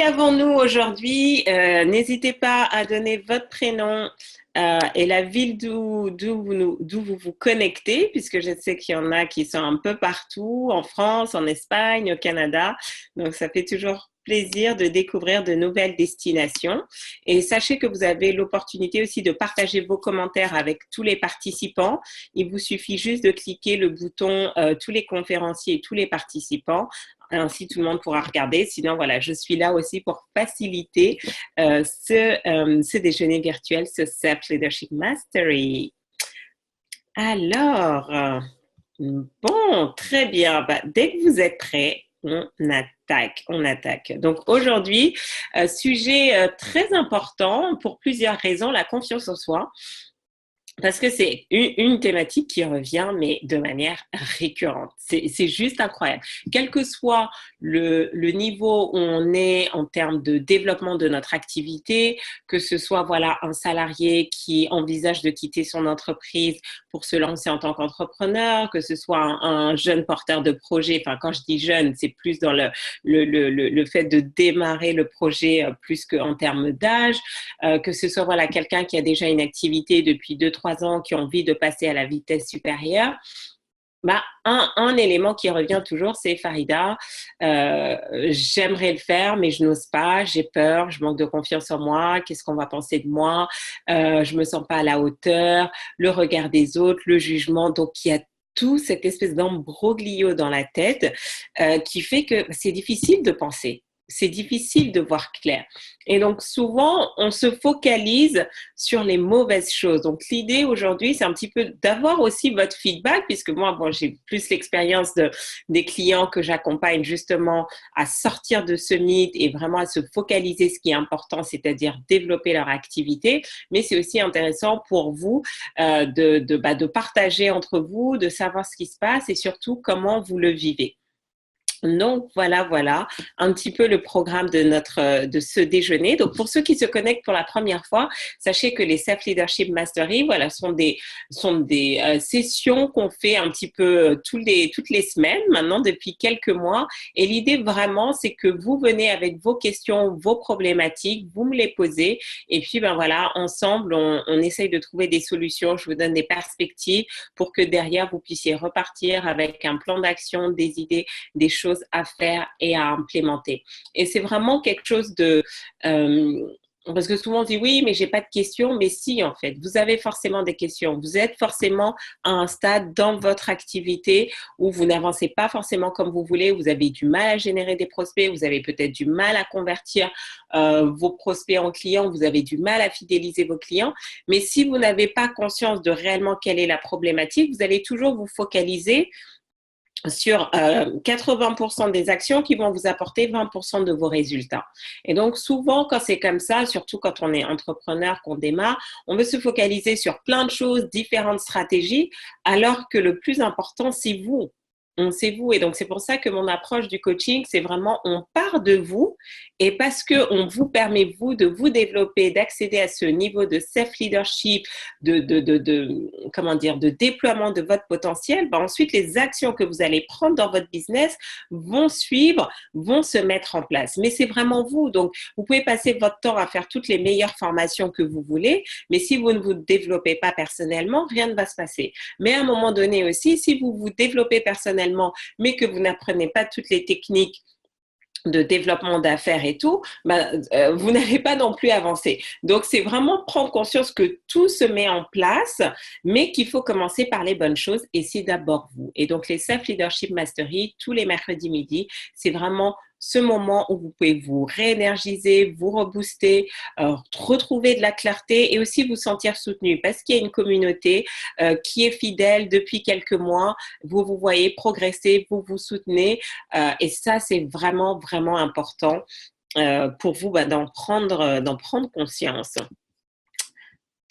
avons-nous aujourd'hui? N'hésitez pas à donner votre prénom et la ville d'où vous vous connectez, puisque je sais qu'il y en a qui sont un peu partout, en France, en Espagne, au Canada. Donc, ça fait toujours plaisir de découvrir de nouvelles destinations. Et sachez que vous avez l'opportunité aussi de partager vos commentaires avec tous les participants. Il vous suffit juste de cliquer le bouton tous les conférenciers et tous les participants. Ainsi, tout le monde pourra regarder. Sinon, voilà, je suis là aussi pour faciliter ce déjeuner virtuel, ce Self Leadership Mastery. Alors, bon, très bien. Bah, dès que vous êtes prêts, on attaque. Donc aujourd'hui, sujet très important pour plusieurs raisons, la confiance en soi. Parce que c'est une thématique qui revient, mais de manière récurrente. C'est juste incroyable. Quel que soit le niveau où on est en termes de développement de notre activité, que ce soit voilà un salarié qui envisage de quitter son entreprise pour se lancer en tant qu'entrepreneur, que ce soit un jeune porteur de projet. Enfin, quand je dis jeune, c'est plus dans le fait de démarrer le projet plus qu'en termes d'âge, que ce soit voilà quelqu'un qui a déjà une activité depuis 2-3 ans, qui ont envie de passer à la vitesse supérieure. Bah, un élément qui revient toujours, c'est Farida, j'aimerais le faire, mais je n'ose pas, j'ai peur, je manque de confiance en moi, qu'est-ce qu'on va penser de moi, je me sens pas à la hauteur, le regard des autres, le jugement. Donc, il y a tout cette espèce d'embroglio dans la tête qui fait que c'est difficile de penser. C'est difficile de voir clair. Et donc, souvent, on se focalise sur les mauvaises choses. Donc, l'idée aujourd'hui, c'est un petit peu d'avoir aussi votre feedback, puisque moi, bon, j'ai plus l'expérience des clients que j'accompagne justement à sortir de ce mythe et vraiment à se focaliser ce qui est important, c'est-à-dire développer leur activité. Mais c'est aussi intéressant pour vous de partager entre vous, de savoir ce qui se passe et surtout comment vous le vivez. Donc voilà un petit peu le programme de ce déjeuner. Donc pour ceux qui se connectent pour la première fois, sachez que les Self Leadership Mastery, voilà, sont des sessions qu'on fait un petit peu toutes les semaines maintenant depuis quelques mois. Et l'idée vraiment, c'est que vous venez avec vos questions, vos problématiques, vous me les posez, et puis ben voilà, ensemble on essaye de trouver des solutions. Je vous donne des perspectives pour que derrière vous puissiez repartir avec un plan d'action, des idées, des choses à faire et à implémenter. Et c'est vraiment quelque chose parce que souvent on dit oui, mais j'ai pas de questions. Mais si, en fait, vous avez forcément des questions. Vous êtes forcément à un stade dans votre activité où vous n'avancez pas forcément comme vous voulez. Vous avez du mal à générer des prospects. Vous avez peut-être du mal à convertir vos prospects en clients. Vous avez du mal à fidéliser vos clients. Mais si vous n'avez pas conscience de réellement quelle est la problématique, vous allez toujours vous focaliser sur 80% des actions qui vont vous apporter 20% de vos résultats. Et donc, souvent, quand c'est comme ça, surtout quand on est entrepreneur, qu'on démarre, on veut se focaliser sur plein de choses, différentes stratégies, alors que le plus important, c'est vous. C'est vous. Et donc, c'est pour ça que mon approche du coaching, c'est vraiment, on part de vous et parce qu'on vous permet, vous, de vous développer, d'accéder à ce niveau de self-leadership, de déploiement de votre potentiel, ben ensuite, les actions que vous allez prendre dans votre business vont suivre, vont se mettre en place. Mais c'est vraiment vous. Donc, vous pouvez passer votre temps à faire toutes les meilleures formations que vous voulez, mais si vous ne vous développez pas personnellement, rien ne va se passer. Mais à un moment donné aussi, si vous vous développez personnellement, mais que vous n'apprenez pas toutes les techniques de développement d'affaires et tout, vous n'allez pas non plus avancer. Donc, c'est vraiment prendre conscience que tout se met en place, mais qu'il faut commencer par les bonnes choses et c'est d'abord vous. Et donc, les Self Leadership Mastery, tous les mercredis midi, c'est vraiment ce moment où vous pouvez vous réénergiser, vous rebooster, retrouver de la clarté et aussi vous sentir soutenu parce qu'il y a une communauté qui est fidèle depuis quelques mois. Vous vous voyez progresser, vous vous soutenez et ça, c'est vraiment, vraiment important pour vous d'en prendre conscience.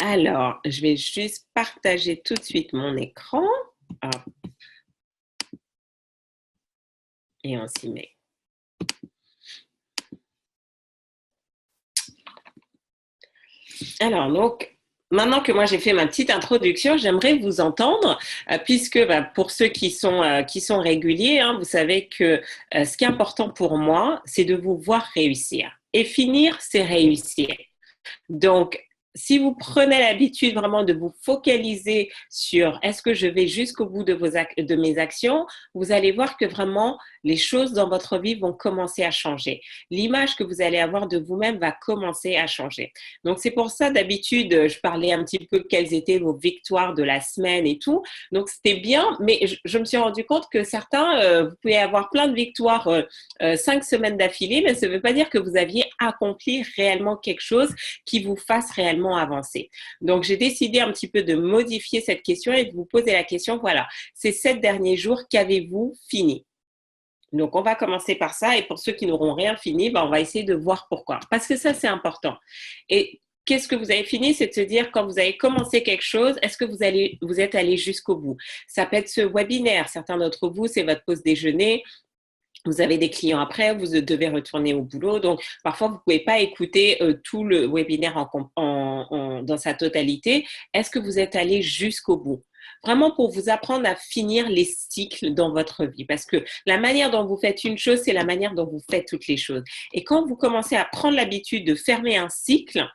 Alors, je vais juste partager tout de suite mon écran. Hop. Et on s'y met. Alors, donc, maintenant que moi j'ai fait ma petite introduction, j'aimerais vous entendre, puisque pour ceux qui sont réguliers, vous savez que ce qui est important pour moi, c'est de vous voir réussir. Et finir, c'est réussir. Donc, si vous prenez l'habitude vraiment de vous focaliser sur est-ce que je vais jusqu'au bout de mes actions, vous allez voir que vraiment les choses dans votre vie vont commencer à changer. L'image que vous allez avoir de vous-même va commencer à changer. Donc, c'est pour ça, d'habitude, je parlais un petit peu quelles étaient vos victoires de la semaine et tout. Donc, c'était bien, mais je me suis rendu compte que certains, vous pouvez avoir plein de victoires 5 semaines d'affilée, mais ça ne veut pas dire que vous aviez accompli réellement quelque chose qui vous fasse réellement avancer. Donc, j'ai décidé un petit peu de modifier cette question et de vous poser la question, voilà, ces 7 derniers jours, qu'avez-vous fini? Donc, on va commencer par ça. Et pour ceux qui n'auront rien fini, on va essayer de voir pourquoi. Parce que ça, c'est important. Et qu'est-ce que vous avez fini? C'est de se dire, quand vous avez commencé quelque chose, est-ce que vous êtes allé jusqu'au bout? Ça peut être ce webinaire. Certains d'entre vous, c'est votre pause déjeuner. Vous avez des clients après, vous devez retourner au boulot. Donc, parfois, vous ne pouvez pas écouter tout le webinaire dans sa totalité. Est-ce que vous êtes allé jusqu'au bout? Vraiment pour vous apprendre à finir les cycles dans votre vie. Parce que la manière dont vous faites une chose, c'est la manière dont vous faites toutes les choses. Et quand vous commencez à prendre l'habitude de fermer un cycle,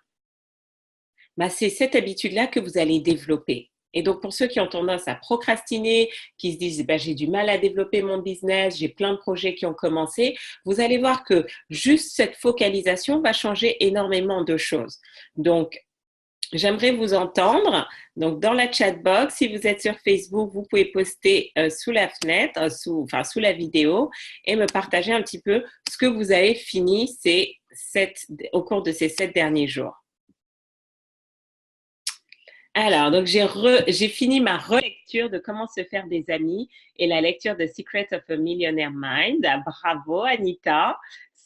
c'est cette habitude-là que vous allez développer. Et donc, pour ceux qui ont tendance à procrastiner, qui se disent j'ai du mal à développer mon business, j'ai plein de projets qui ont commencé, vous allez voir que juste cette focalisation va changer énormément de choses. Donc, j'aimerais vous entendre. Donc, dans la chat box, si vous êtes sur Facebook, vous pouvez poster sous la fenêtre, sous la vidéo, et me partager un petit peu ce que vous avez fini au cours de ces 7 derniers jours. Alors, donc j'ai fini ma relecture de Comment se faire des amis et la lecture de Secrets of a Millionaire Mind. Bravo, Anita.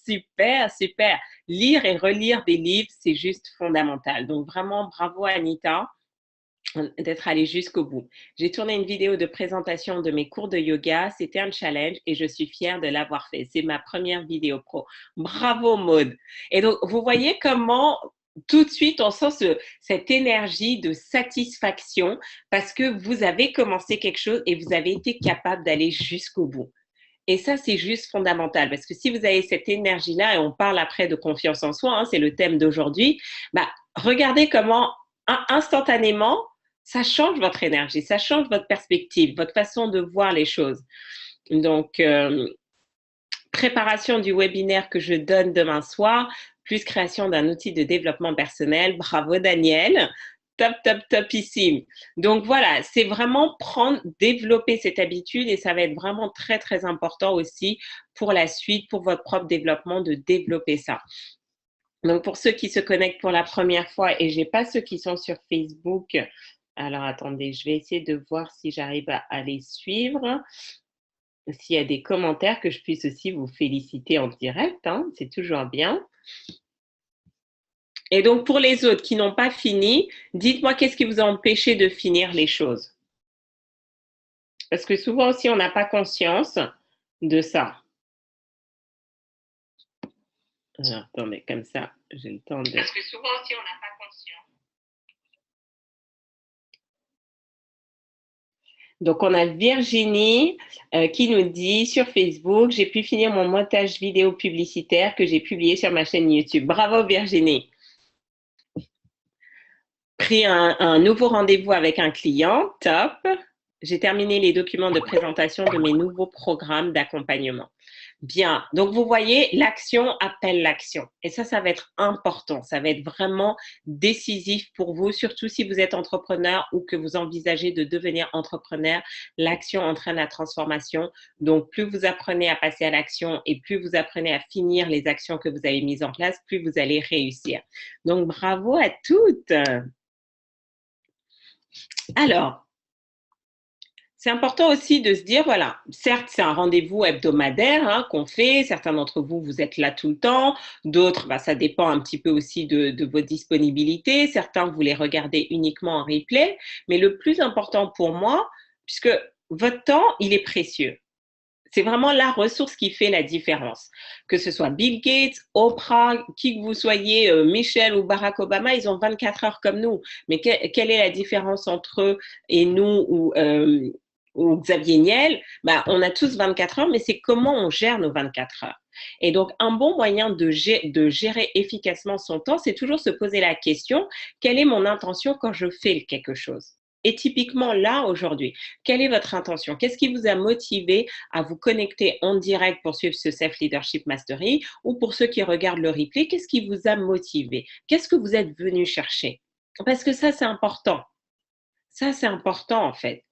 Super, super. Lire et relire des livres, c'est juste fondamental. Donc, vraiment, bravo, Anita, d'être allée jusqu'au bout. J'ai tourné une vidéo de présentation de mes cours de yoga. C'était un challenge et je suis fière de l'avoir fait. C'est ma première vidéo pro. Bravo, Maude. Et donc, vous voyez comment tout de suite, on sent cette énergie de satisfaction parce que vous avez commencé quelque chose et vous avez été capable d'aller jusqu'au bout. Et ça, c'est juste fondamental parce que si vous avez cette énergie-là, et on parle après de confiance en soi, c'est le thème d'aujourd'hui, regardez comment instantanément, ça change votre énergie, ça change votre perspective, votre façon de voir les choses. Donc, préparation du webinaire que je donne demain soir, plus création d'un outil de développement personnel. Bravo, Daniel. Top, top, topissime. Donc voilà, c'est vraiment développer cette habitude et ça va être vraiment très, très important aussi pour la suite, pour votre propre développement, de développer ça. Donc pour ceux qui se connectent pour la première fois et je n'ai pas ceux qui sont sur Facebook, alors attendez, je vais essayer de voir si j'arrive à les suivre. S'il y a des commentaires, que je puisse aussi vous féliciter en direct, c'est toujours bien. Et donc, pour les autres qui n'ont pas fini, dites-moi qu'est-ce qui vous a empêché de finir les choses. Parce que souvent aussi, on n'a pas conscience de ça. Alors, attendez, comme ça, j'ai le temps de... Parce que souvent aussi, on n'a pas conscience. Donc, on a Virginie qui nous dit sur Facebook, j'ai pu finir mon montage vidéo publicitaire que j'ai publié sur ma chaîne YouTube. Bravo Virginie. Pris un nouveau rendez-vous avec un client, top. J'ai terminé les documents de présentation de mes nouveaux programmes d'accompagnement. Bien, donc vous voyez, l'action appelle l'action. Et ça va être important, ça va être vraiment décisif pour vous, surtout si vous êtes entrepreneur ou que vous envisagez de devenir entrepreneur. L'action entraîne la transformation. Donc, plus vous apprenez à passer à l'action et plus vous apprenez à finir les actions que vous avez mises en place, plus vous allez réussir. Donc, bravo à toutes. Alors, c'est important aussi de se dire, voilà, certes, c'est un rendez-vous hebdomadaire qu'on fait. Certains d'entre vous, vous êtes là tout le temps. D'autres, ça dépend un petit peu aussi de vos disponibilités. Certains, vous les regardez uniquement en replay. Mais le plus important pour moi, puisque votre temps, il est précieux. C'est vraiment la ressource qui fait la différence. Que ce soit Bill Gates, Oprah, qui que vous soyez, Michel ou Barack Obama, ils ont 24 heures comme nous. Mais quelle est la différence entre eux et nous ou ou Xavier Niel, bah, on a tous 24 heures, mais c'est comment on gère nos 24 heures. Et donc, un bon moyen de gérer efficacement son temps, c'est toujours se poser la question, quelle est mon intention quand je fais quelque chose? Et typiquement là, aujourd'hui, quelle est votre intention? Qu'est-ce qui vous a motivé à vous connecter en direct pour suivre ce Self-Leadership Mastery? Ou pour ceux qui regardent le replay, qu'est-ce qui vous a motivé? Qu'est-ce que vous êtes venu chercher? Parce que ça, c'est important. Ça, c'est important en fait.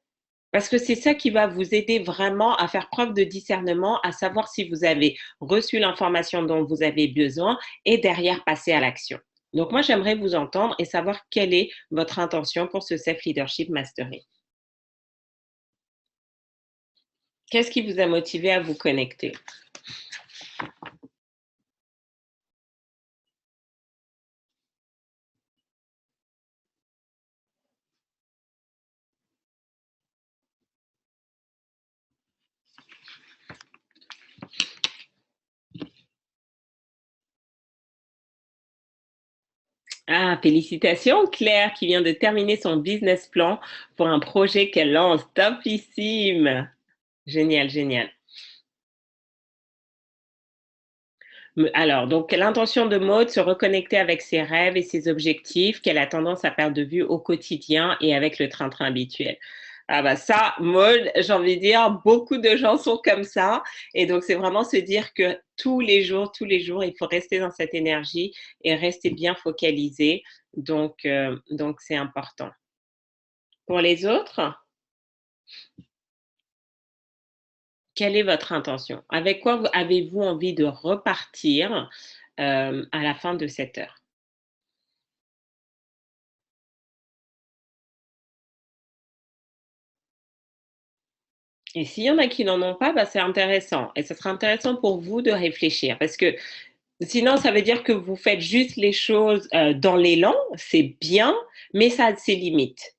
Parce que c'est ça qui va vous aider vraiment à faire preuve de discernement, à savoir si vous avez reçu l'information dont vous avez besoin et derrière passer à l'action. Donc moi, j'aimerais vous entendre et savoir quelle est votre intention pour ce Self-Leadership Mastery. Qu'est-ce qui vous a motivé à vous connecter? Ah, félicitations Claire qui vient de terminer son business plan pour un projet qu'elle lance. Topissime! Génial, génial. Alors, donc l'intention de Maud, se reconnecter avec ses rêves et ses objectifs qu'elle a tendance à perdre de vue au quotidien et avec le train-train habituel. Ah bah ça, Maud, j'ai envie de dire, beaucoup de gens sont comme ça. Et donc, c'est vraiment se dire que tous les jours, il faut rester dans cette énergie et rester bien focalisé. Donc c'est important. Pour les autres, quelle est votre intention? Avec quoi avez-vous envie de repartir à la fin de cette heure? Et s'il y en a qui n'en ont pas, bah, c'est intéressant et ce sera intéressant pour vous de réfléchir parce que sinon ça veut dire que vous faites juste les choses, dans l'élan, c'est bien, mais ça a ses limites.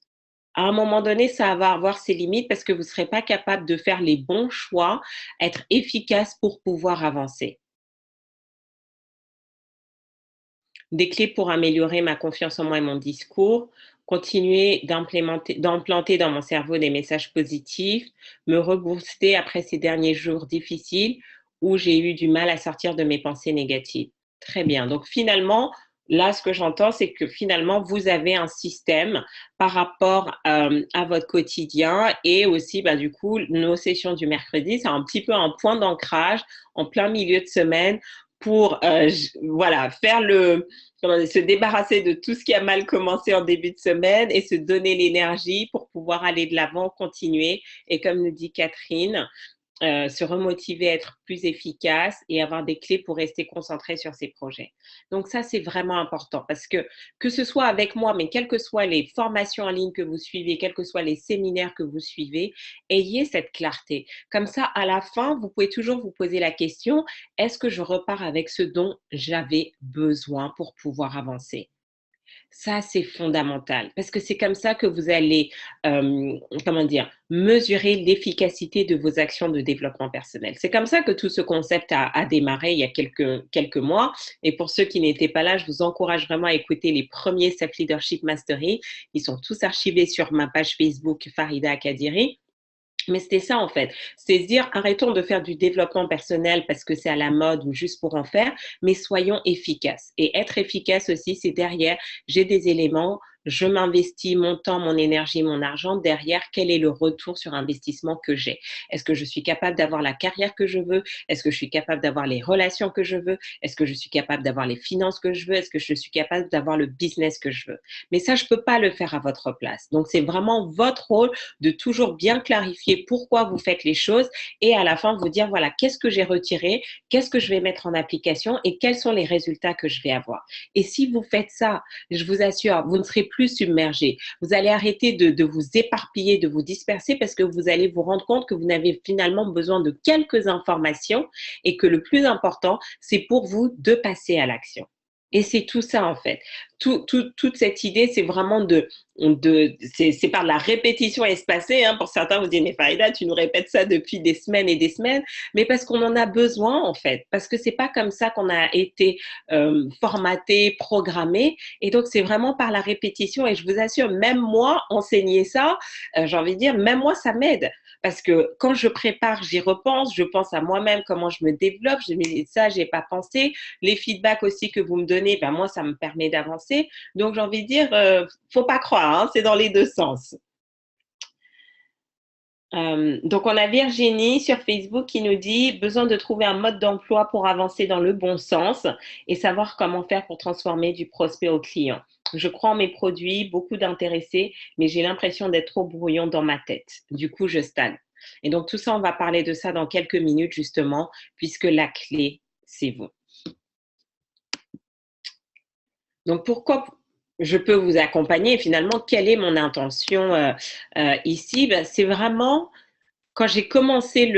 À un moment donné, ça va avoir ses limites parce que vous ne serez pas capable de faire les bons choix, être efficace pour pouvoir avancer. Des clés pour améliorer ma confiance en moi et mon discours, continuer d'implanter dans mon cerveau des messages positifs, me rebooster après ces derniers jours difficiles où j'ai eu du mal à sortir de mes pensées négatives. Très bien. Donc finalement, là, ce que j'entends, c'est que finalement, vous avez un système par rapport à votre quotidien et aussi, bah, du coup, nos sessions du mercredi, c'est un petit peu un point d'ancrage en plein milieu de semaine pour voilà, se débarrasser de tout ce qui a mal commencé en début de semaine et se donner l'énergie pour pouvoir aller de l'avant, continuer. Et comme nous dit Catherine, se remotiver à être plus efficace et avoir des clés pour rester concentré sur ses projets. Donc ça, c'est vraiment important parce que ce soit avec moi, mais quelles que soient les formations en ligne que vous suivez, quels que soient les séminaires que vous suivez, ayez cette clarté. Comme ça, à la fin, vous pouvez toujours vous poser la question, est-ce que je repars avec ce dont j'avais besoin pour pouvoir avancer? Ça, c'est fondamental parce que c'est comme ça que vous allez, comment dire? Mesurer l'efficacité de vos actions de développement personnel. C'est comme ça que tout ce concept a démarré il y a quelques mois et pour ceux qui n'étaient pas là, je vous encourage vraiment à écouter les premiers Self Leadership Mastery. Ils sont tous archivés sur ma page Facebook Farida Kadiri. Mais c'était ça en fait, c'est se dire arrêtons de faire du développement personnel parce que c'est à la mode ou juste pour en faire, mais soyons efficaces. Et être efficace aussi, c'est derrière, j'ai des éléments, je m'investis mon temps, mon énergie, mon argent, derrière, quel est le retour sur investissement que j'ai? Est-ce que je suis capable d'avoir la carrière que je veux? Est-ce que je suis capable d'avoir les relations que je veux? Est-ce que je suis capable d'avoir les finances que je veux? Est-ce que je suis capable d'avoir le business que je veux? Mais ça, je ne peux pas le faire à votre place. Donc, c'est vraiment votre rôle de toujours bien clarifier pourquoi vous faites les choses et à la fin vous dire voilà, qu'est-ce que j'ai retiré, qu'est-ce que je vais mettre en application et quels sont les résultats que je vais avoir. Et si vous faites ça, je vous assure, vous ne serez plus submergé. Vous allez arrêter de vous éparpiller, de vous disperser parce que vous allez vous rendre compte que vous n'avez finalement besoin de quelques informations et que le plus important, c'est pour vous de passer à l'action. Et c'est tout ça en fait. Toute cette idée, c'est vraiment c'est par la répétition espacée. Hein. Pour certains, vous dites, mais Farida, tu nous répètes ça depuis des semaines et des semaines, mais parce qu'on en a besoin en fait, parce que c'est pas comme ça qu'on a été formaté, programmé, et donc c'est vraiment par la répétition. Et je vous assure, même moi, enseigner ça, j'ai envie de dire, même moi, ça m'aide. parce que quand je prépare, j'y repense, je pense à moi-même, comment je me développe, je me dis ça, j'ai pas pensé. Les feedbacks aussi que vous me donnez, ben moi, ça me permet d'avancer. Donc, j'ai envie de dire, faut pas croire, hein, c'est dans les deux sens. Donc, on a Virginie sur Facebook qui nous dit besoin de trouver un mode d'emploi pour avancer dans le bon sens et savoir comment faire pour transformer du prospect au client. Je crois en mes produits, beaucoup d'intéressés, mais j'ai l'impression d'être trop brouillon dans ma tête. Du coup, je stagne. Et donc, tout ça, on va parler de ça dans quelques minutes, justement, puisque la clé, c'est vous. Donc, pourquoi je peux vous accompagner? Et finalement, quelle est mon intention ici? Ben, c'est vraiment quand j'ai commencé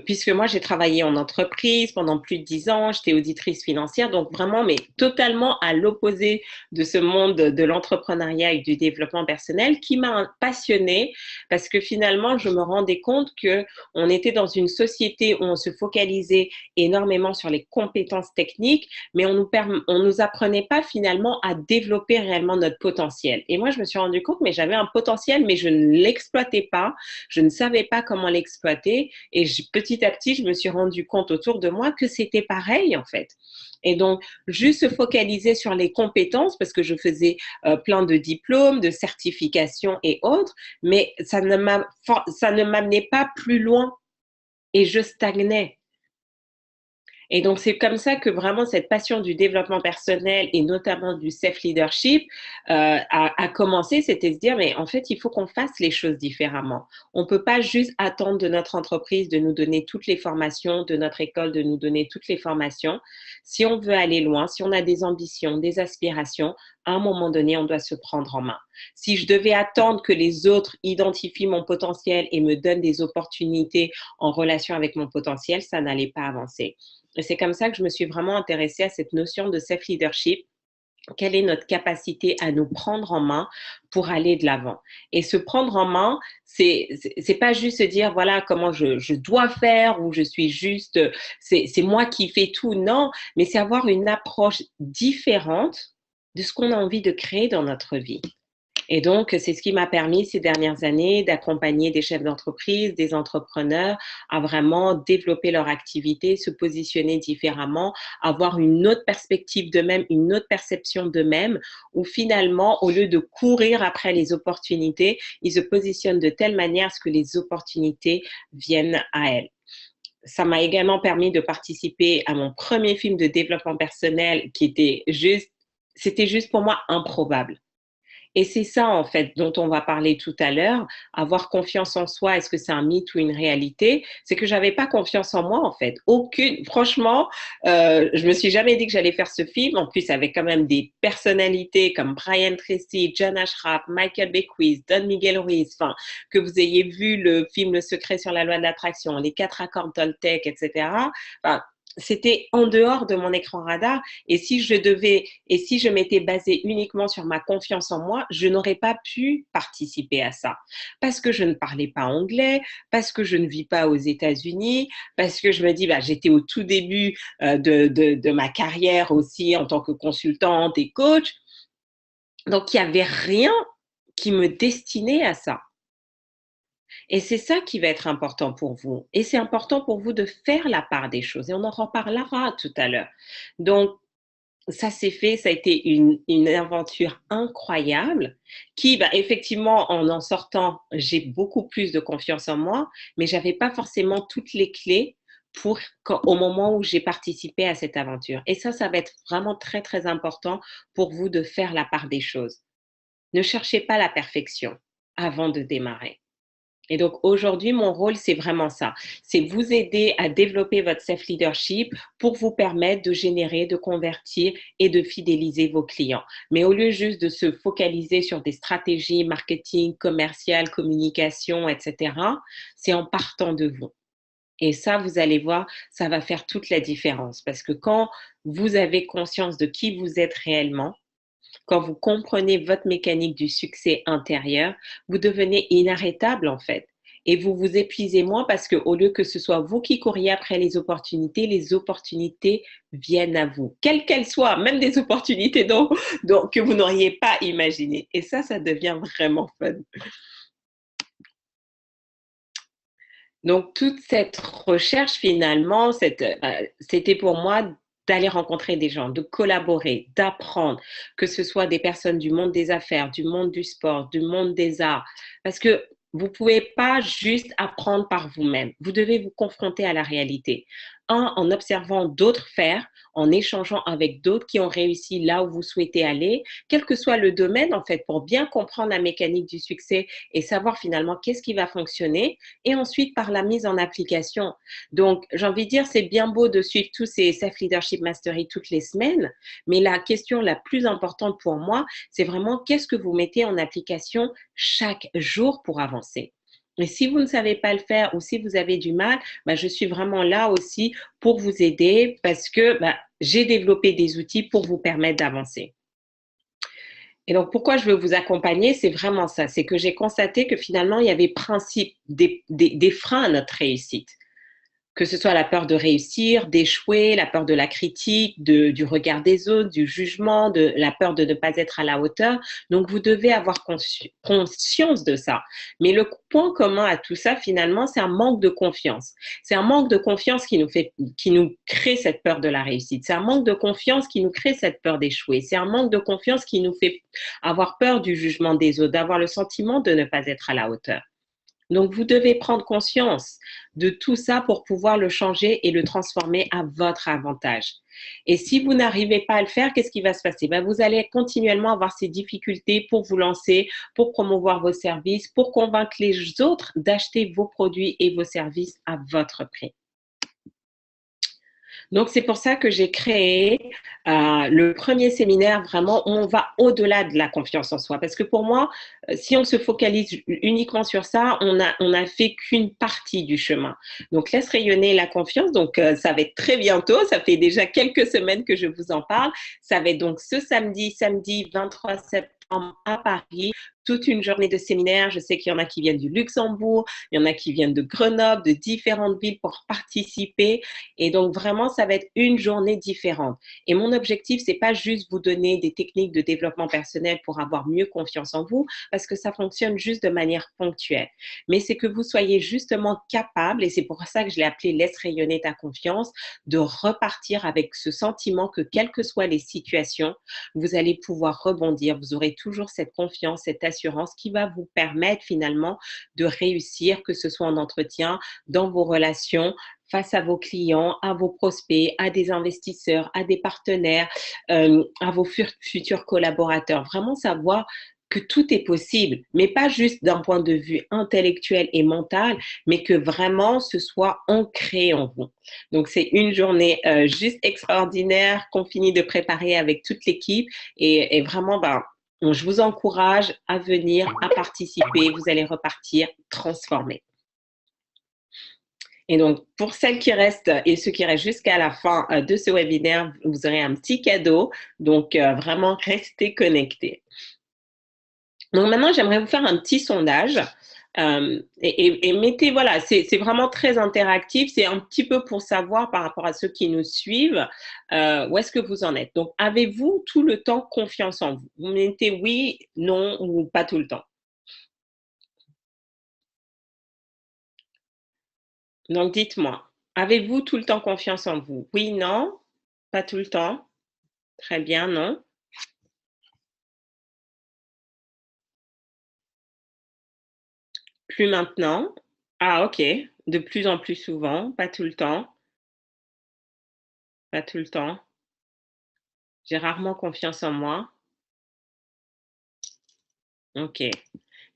puisque moi j'ai travaillé en entreprise pendant plus de 10 ans, j'étais auditrice financière, donc vraiment, mais totalement à l'opposé de ce monde de l'entrepreneuriat et du développement personnel qui m'a passionnée parce que finalement, je me rendais compte que on était dans une société où on se focalisait énormément sur les compétences techniques, mais on nous apprenait pas finalement à développer réellement notre potentiel. Et moi, je me suis rendu compte, mais j'avais un potentiel, mais je ne l'exploitais pas, je ne savais pas comment l'exploiter et petit à petit, je me suis rendu compte autour de moi que c'était pareil en fait. Et donc, juste se focaliser sur les compétences parce que je faisais plein de diplômes, de certifications et autres, mais ça ne m'amenait pas plus loin et je stagnais. Et donc, c'est comme ça que vraiment cette passion du développement personnel et notamment du self-leadership a commencé. C'était se dire, mais en fait, il faut qu'on fasse les choses différemment. On ne peut pas juste attendre de notre entreprise de nous donner toutes les formations, de notre école de nous donner toutes les formations. Si on veut aller loin, si on a des ambitions, des aspirations, à un moment donné, on doit se prendre en main. Si je devais attendre que les autres identifient mon potentiel et me donnent des opportunités en relation avec mon potentiel, ça n'allait pas avancer. Et c'est comme ça que je me suis vraiment intéressée à cette notion de self-leadership. Quelle est notre capacité à nous prendre en main pour aller de l'avant? Et se prendre en main, c'est pas juste se dire voilà comment je dois faire ou je suis juste, c'est moi qui fais tout. Non, mais c'est avoir une approche différente de ce qu'on a envie de créer dans notre vie. Et donc, c'est ce qui m'a permis ces dernières années d'accompagner des chefs d'entreprise, des entrepreneurs à vraiment développer leur activité, se positionner différemment, avoir une autre perspective d'eux-mêmes, une autre perception d'eux-mêmes, où finalement, au lieu de courir après les opportunités, ils se positionnent de telle manière à ce que les opportunités viennent à elles. Ça m'a également permis de participer à mon premier film de développement personnel qui était c'était juste pour moi improbable. Et c'est ça, en fait, dont on va parler tout à l'heure. Avoir confiance en soi, est-ce que c'est un mythe ou une réalité? C'est que j'avais pas confiance en moi, en fait. Franchement, je me suis jamais dit que j'allais faire ce film. En plus, avec quand même des personnalités comme Brian Tracy, John Ashraf, Michael Beckwith, Don Miguel Ruiz, enfin, que vous ayez vu le film Le secret sur la loi de l'attraction, les 4 accords Toltec, etc. Enfin, c'était en dehors de mon écran radar. Et si je m'étais basée uniquement sur ma confiance en moi, je n'aurais pas pu participer à ça. Parce que je ne parlais pas anglais, parce que je ne vis pas aux États-Unis, parce que je me dis, bah, j'étais au tout début de ma carrière aussi en tant que consultante et coach. Donc, il n'y avait rien qui me destinait à ça. Et c'est ça qui va être important pour vous. Et c'est important pour vous de faire la part des choses. Et on en reparlera tout à l'heure. Donc, ça s'est fait, ça a été une aventure incroyable qui, bah, effectivement, en sortant, j'ai beaucoup plus de confiance en moi, mais j'avais pas forcément toutes les clés au moment où j'ai participé à cette aventure. Et ça va être vraiment très, très important pour vous de faire la part des choses. Ne cherchez pas la perfection avant de démarrer. Et donc aujourd'hui, mon rôle, c'est vraiment ça. C'est vous aider à développer votre self-leadership pour vous permettre de générer, de convertir et de fidéliser vos clients. Mais au lieu juste de se focaliser sur des stratégies marketing, commercial, communication, etc., c'est en partant de vous. Et ça, vous allez voir, ça va faire toute la différence parce que quand vous avez conscience de qui vous êtes réellement, quand vous comprenez votre mécanique du succès intérieur, vous devenez inarrêtable en fait. Et vous vous épuisez moins parce que au lieu que ce soit vous qui couriez après les opportunités viennent à vous, quelles qu'elles soient, même des opportunités que vous n'auriez pas imaginées. Et ça devient vraiment fun. Donc toute cette recherche finalement, c'était pour moi d'aller rencontrer des gens, de collaborer, d'apprendre, que ce soit des personnes du monde des affaires, du monde du sport, du monde des arts, parce que vous pouvez pas juste apprendre par vous-même. Vous devez vous confronter à la réalité. En observant d'autres faire, en échangeant avec d'autres qui ont réussi là où vous souhaitez aller, quel que soit le domaine en fait, pour bien comprendre la mécanique du succès et savoir finalement qu'est-ce qui va fonctionner et ensuite par la mise en application. Donc, j'ai envie de dire, c'est bien beau de suivre tous ces Self-Leadership Mastery toutes les semaines, mais la question la plus importante pour moi, c'est vraiment qu'est-ce que vous mettez en application chaque jour pour avancer. Et si vous ne savez pas le faire ou si vous avez du mal, bah, je suis vraiment là aussi pour vous aider parce que bah, j'ai développé des outils pour vous permettre d'avancer. Et donc, pourquoi je veux vous accompagner, c'est vraiment ça. C'est que j'ai constaté que finalement, il y avait principe des freins à notre réussite, que ce soit la peur de réussir, d'échouer, la peur de la critique, du regard des autres, du jugement, de la peur de ne pas être à la hauteur. Donc, vous devez avoir conscience de ça. Mais le point commun à tout ça, finalement, c'est un manque de confiance. C'est un manque de confiance qui nous crée cette peur de la réussite. C'est un manque de confiance qui nous crée cette peur d'échouer. C'est un manque de confiance qui nous fait avoir peur du jugement des autres, d'avoir le sentiment de ne pas être à la hauteur. Donc, vous devez prendre conscience de tout ça pour pouvoir le changer et le transformer à votre avantage. Et si vous n'arrivez pas à le faire, qu'est-ce qui va se passer? Ben, vous allez continuellement avoir ces difficultés pour vous lancer, pour promouvoir vos services, pour convaincre les autres d'acheter vos produits et vos services à votre prix. Donc, c'est pour ça que j'ai créé le premier séminaire vraiment où on va au-delà de la confiance en soi. Parce que pour moi, si on se focalise uniquement sur ça, on a fait qu'une partie du chemin. Donc, laisse rayonner la confiance. Donc, ça va être très bientôt. Ça fait déjà quelques semaines que je vous en parle. Ça va être donc ce samedi 23 septembre à Paris, toute une journée de séminaire. Je sais qu'il y en a qui viennent du Luxembourg, il y en a qui viennent de Grenoble, de différentes villes pour participer. Et donc, vraiment, ça va être une journée différente. Et mon objectif, c'est pas juste vous donner des techniques de développement personnel pour avoir mieux confiance en vous, parce que ça fonctionne juste de manière ponctuelle. Mais c'est que vous soyez justement capable, et c'est pour ça que je l'ai appelé Laisse rayonner ta confiance, de repartir avec ce sentiment que quelles que soient les situations, vous allez pouvoir rebondir. Vous aurez toujours cette confiance, cette assurance qui va vous permettre finalement de réussir, que ce soit en entretien, dans vos relations, face à vos clients, à vos prospects, à des investisseurs, à des partenaires, à vos futurs collaborateurs. Vraiment savoir que tout est possible, mais pas juste d'un point de vue intellectuel et mental, mais que vraiment ce soit ancré en vous. Donc c'est une journée juste extraordinaire qu'on finit de préparer avec toute l'équipe et vraiment, ben, je vous encourage à venir, à participer. Vous allez repartir transformé. Et donc, pour celles qui restent et ceux qui restent jusqu'à la fin de ce webinaire, vous aurez un petit cadeau. Donc, vraiment, restez connectés. Donc, maintenant, j'aimerais vous faire un petit sondage. Et mettez, voilà, c'est vraiment très interactif. C'est un petit peu pour savoir par rapport à ceux qui nous suivent, où est-ce que vous en êtes. Donc, avez-vous tout le temps confiance en vous? Vous mettez oui, non ou pas tout le temps. Donc, dites-moi, avez-vous tout le temps confiance en vous? Oui, non, pas tout le temps. Très bien, non? Plus maintenant. Ah, OK. De plus en plus souvent, pas tout le temps, pas tout le temps. J'ai rarement confiance en moi. OK.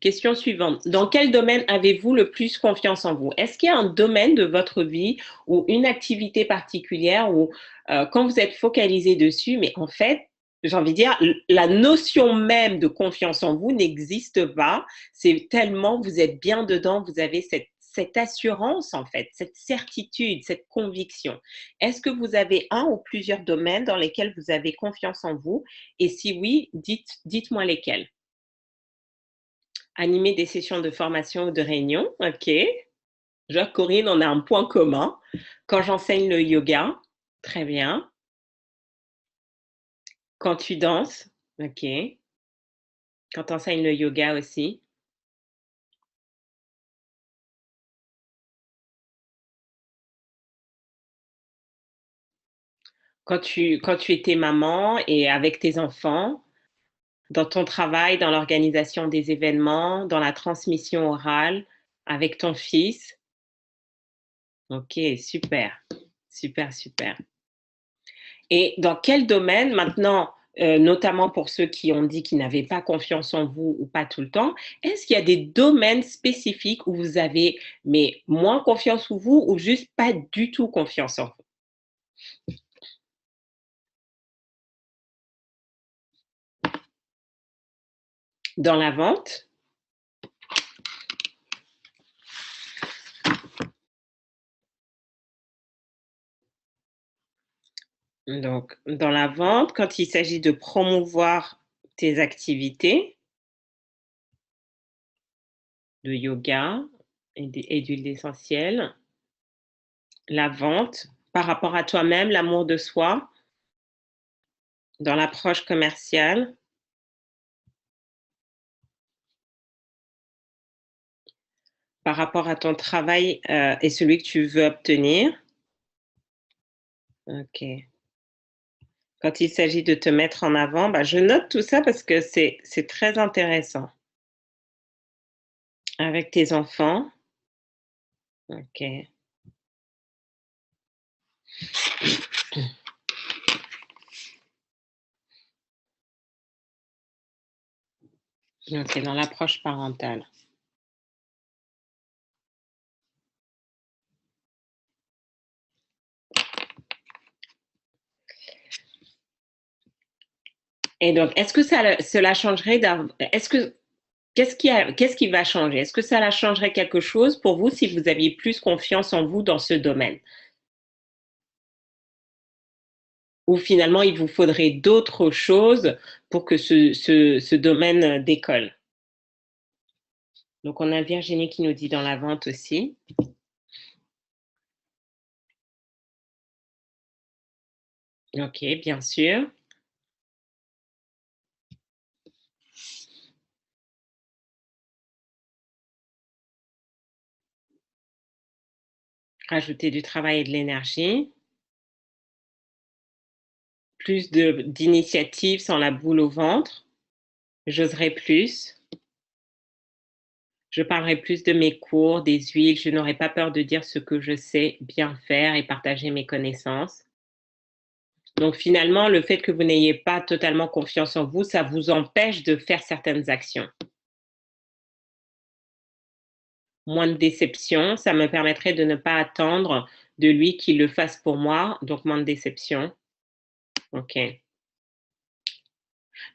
Question suivante. Dans quel domaine avez-vous le plus confiance en vous? Est-ce qu'il y a un domaine de votre vie ou une activité particulière où, quand vous êtes focalisé dessus, mais en fait, j'ai envie de dire, la notion même de confiance en vous n'existe pas. C'est tellement vous êtes bien dedans, vous avez cette assurance, en fait, cette certitude, cette conviction. Est-ce que vous avez un ou plusieurs domaines dans lesquels vous avez confiance en vous? Et si oui, dites-moi lesquels. Animer des sessions de formation ou de réunion, OK. Jacques, Corinne, on a un point commun. Quand j'enseigne le yoga, très bien. Quand tu danses, OK. Quand tu enseignes le yoga aussi. quand tu étais maman et avec tes enfants, dans ton travail, dans l'organisation des événements, dans la transmission orale, avec ton fils? OK, super. Super, super. Et dans quel domaine maintenant, notamment pour ceux qui ont dit qu'ils n'avaient pas confiance en vous ou pas tout le temps, est-ce qu'il y a des domaines spécifiques où vous avez, mais moins confiance en vous ou juste pas du tout confiance en vous? Dans la vente? Donc dans la vente, quand il s'agit de promouvoir tes activités de yoga et d'huile essentielle, la vente par rapport à toi-même, l'amour de soi, dans l'approche commerciale, par rapport à ton travail, et celui que tu veux obtenir. OK. Quand il s'agit de te mettre en avant, bah, je note tout ça parce que c'est très intéressant. Avec tes enfants, OK. OK, dans l'approche parentale. Et donc, est-ce que cela changerait est-ce que qu'est-ce qui va changer? Est-ce que cela changerait quelque chose pour vous si vous aviez plus confiance en vous dans ce domaine? Ou finalement, il vous faudrait d'autres choses pour que ce domaine décolle? Donc, on a Virginie qui nous dit dans la vente aussi. OK, bien sûr. Rajouter du travail et de l'énergie. Plus d'initiatives sans la boule au ventre. J'oserais plus. Je parlerai plus de mes cours, des huiles. Je n'aurai pas peur de dire ce que je sais bien faire et partager mes connaissances. Donc finalement, le fait que vous n'ayez pas totalement confiance en vous, ça vous empêche de faire certaines actions. Moins de déception, ça me permettrait de ne pas attendre de lui qu'il le fasse pour moi, donc moins de déception. OK.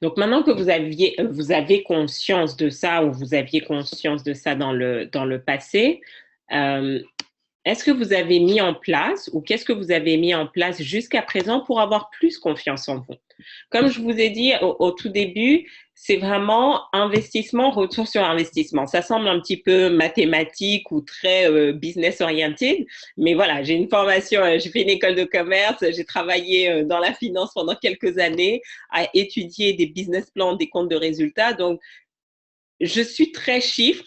Donc maintenant que vous avez conscience de ça ou vous aviez conscience de ça dans le passé, hem, est-ce que vous avez mis en place ou qu'est-ce que vous avez mis en place jusqu'à présent pour avoir plus confiance en vous? Comme je vous ai dit au tout début, c'est vraiment investissement, retour sur investissement. Ça semble un petit peu mathématique ou très business oriented, mais voilà, j'ai une formation, j'ai fait une école de commerce, j'ai travaillé dans la finance pendant quelques années, à étudier des business plans, des comptes de résultats. Donc, je suis très chiffre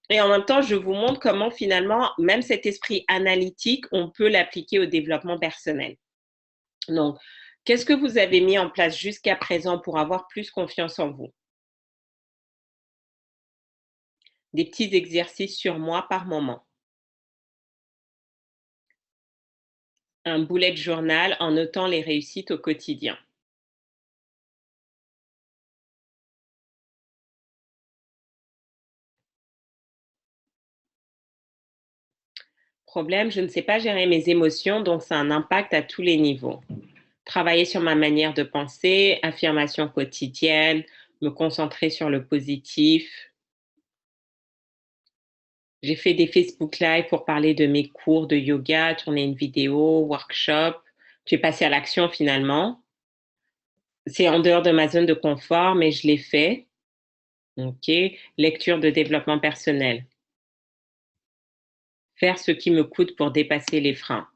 et en même temps, je vous montre comment finalement, même cet esprit analytique, on peut l'appliquer au développement personnel. Donc, qu'est-ce que vous avez mis en place jusqu'à présent pour avoir plus confiance en vous? Des petits exercices sur moi par moment. Un bullet journal en notant les réussites au quotidien. Problème, je ne sais pas gérer mes émotions, donc ça a un impact à tous les niveaux. Travailler sur ma manière de penser, affirmation quotidienne, me concentrer sur le positif. J'ai fait des Facebook Live pour parler de mes cours de yoga, tourner une vidéo, workshop. J'ai passé à l'action finalement. C'est en dehors de ma zone de confort, mais je l'ai fait. OK. Lecture de développement personnel. Faire ce qui me coûte pour dépasser les freins.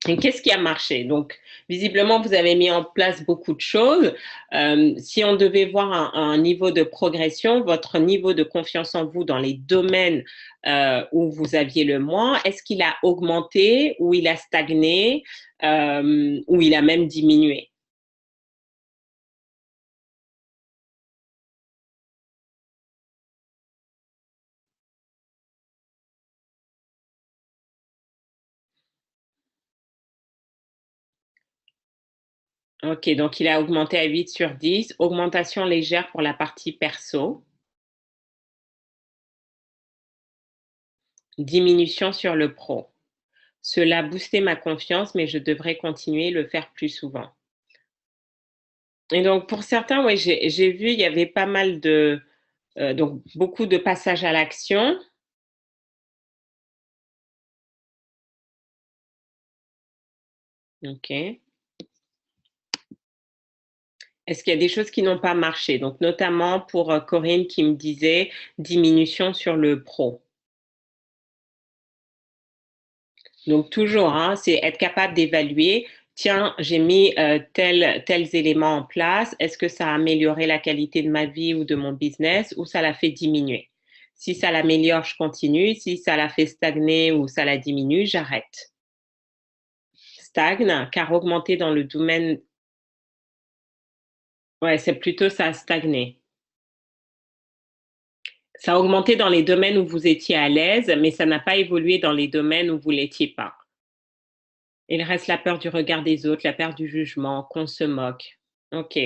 Et qu'est-ce qui a marché? Donc, visiblement, vous avez mis en place beaucoup de choses. Si on devait voir un niveau de progression, votre niveau de confiance en vous dans les domaines où vous aviez le moins, est-ce qu'il a augmenté ou il a stagné ou il a même diminué? Ok, donc il a augmenté à 8 sur 10. Augmentation légère pour la partie perso. Diminution sur le pro. Cela a boosté ma confiance, mais je devrais continuer à le faire plus souvent. Et donc pour certains, ouais, j'ai vu, il y avait pas mal de donc beaucoup de passages à l'action. OK. Est-ce qu'il y a des choses qui n'ont pas marché? Donc notamment pour, Corinne qui me disait diminution sur le pro. Donc toujours, hein, c'est être capable d'évaluer: «Tiens, j'ai mis, tels éléments en place. Est-ce que ça a amélioré la qualité de ma vie ou de mon business ou ça l'a fait diminuer?» Si ça l'améliore, je continue. Si ça l'a fait stagner ou ça la diminue, j'arrête. Stagne, car augmenter dans le domaine. Ouais, c'est plutôt ça a stagné. Ça a augmenté dans les domaines où vous étiez à l'aise, mais ça n'a pas évolué dans les domaines où vous l'étiez pas. Il reste la peur du regard des autres, la peur du jugement, qu'on se moque. OK.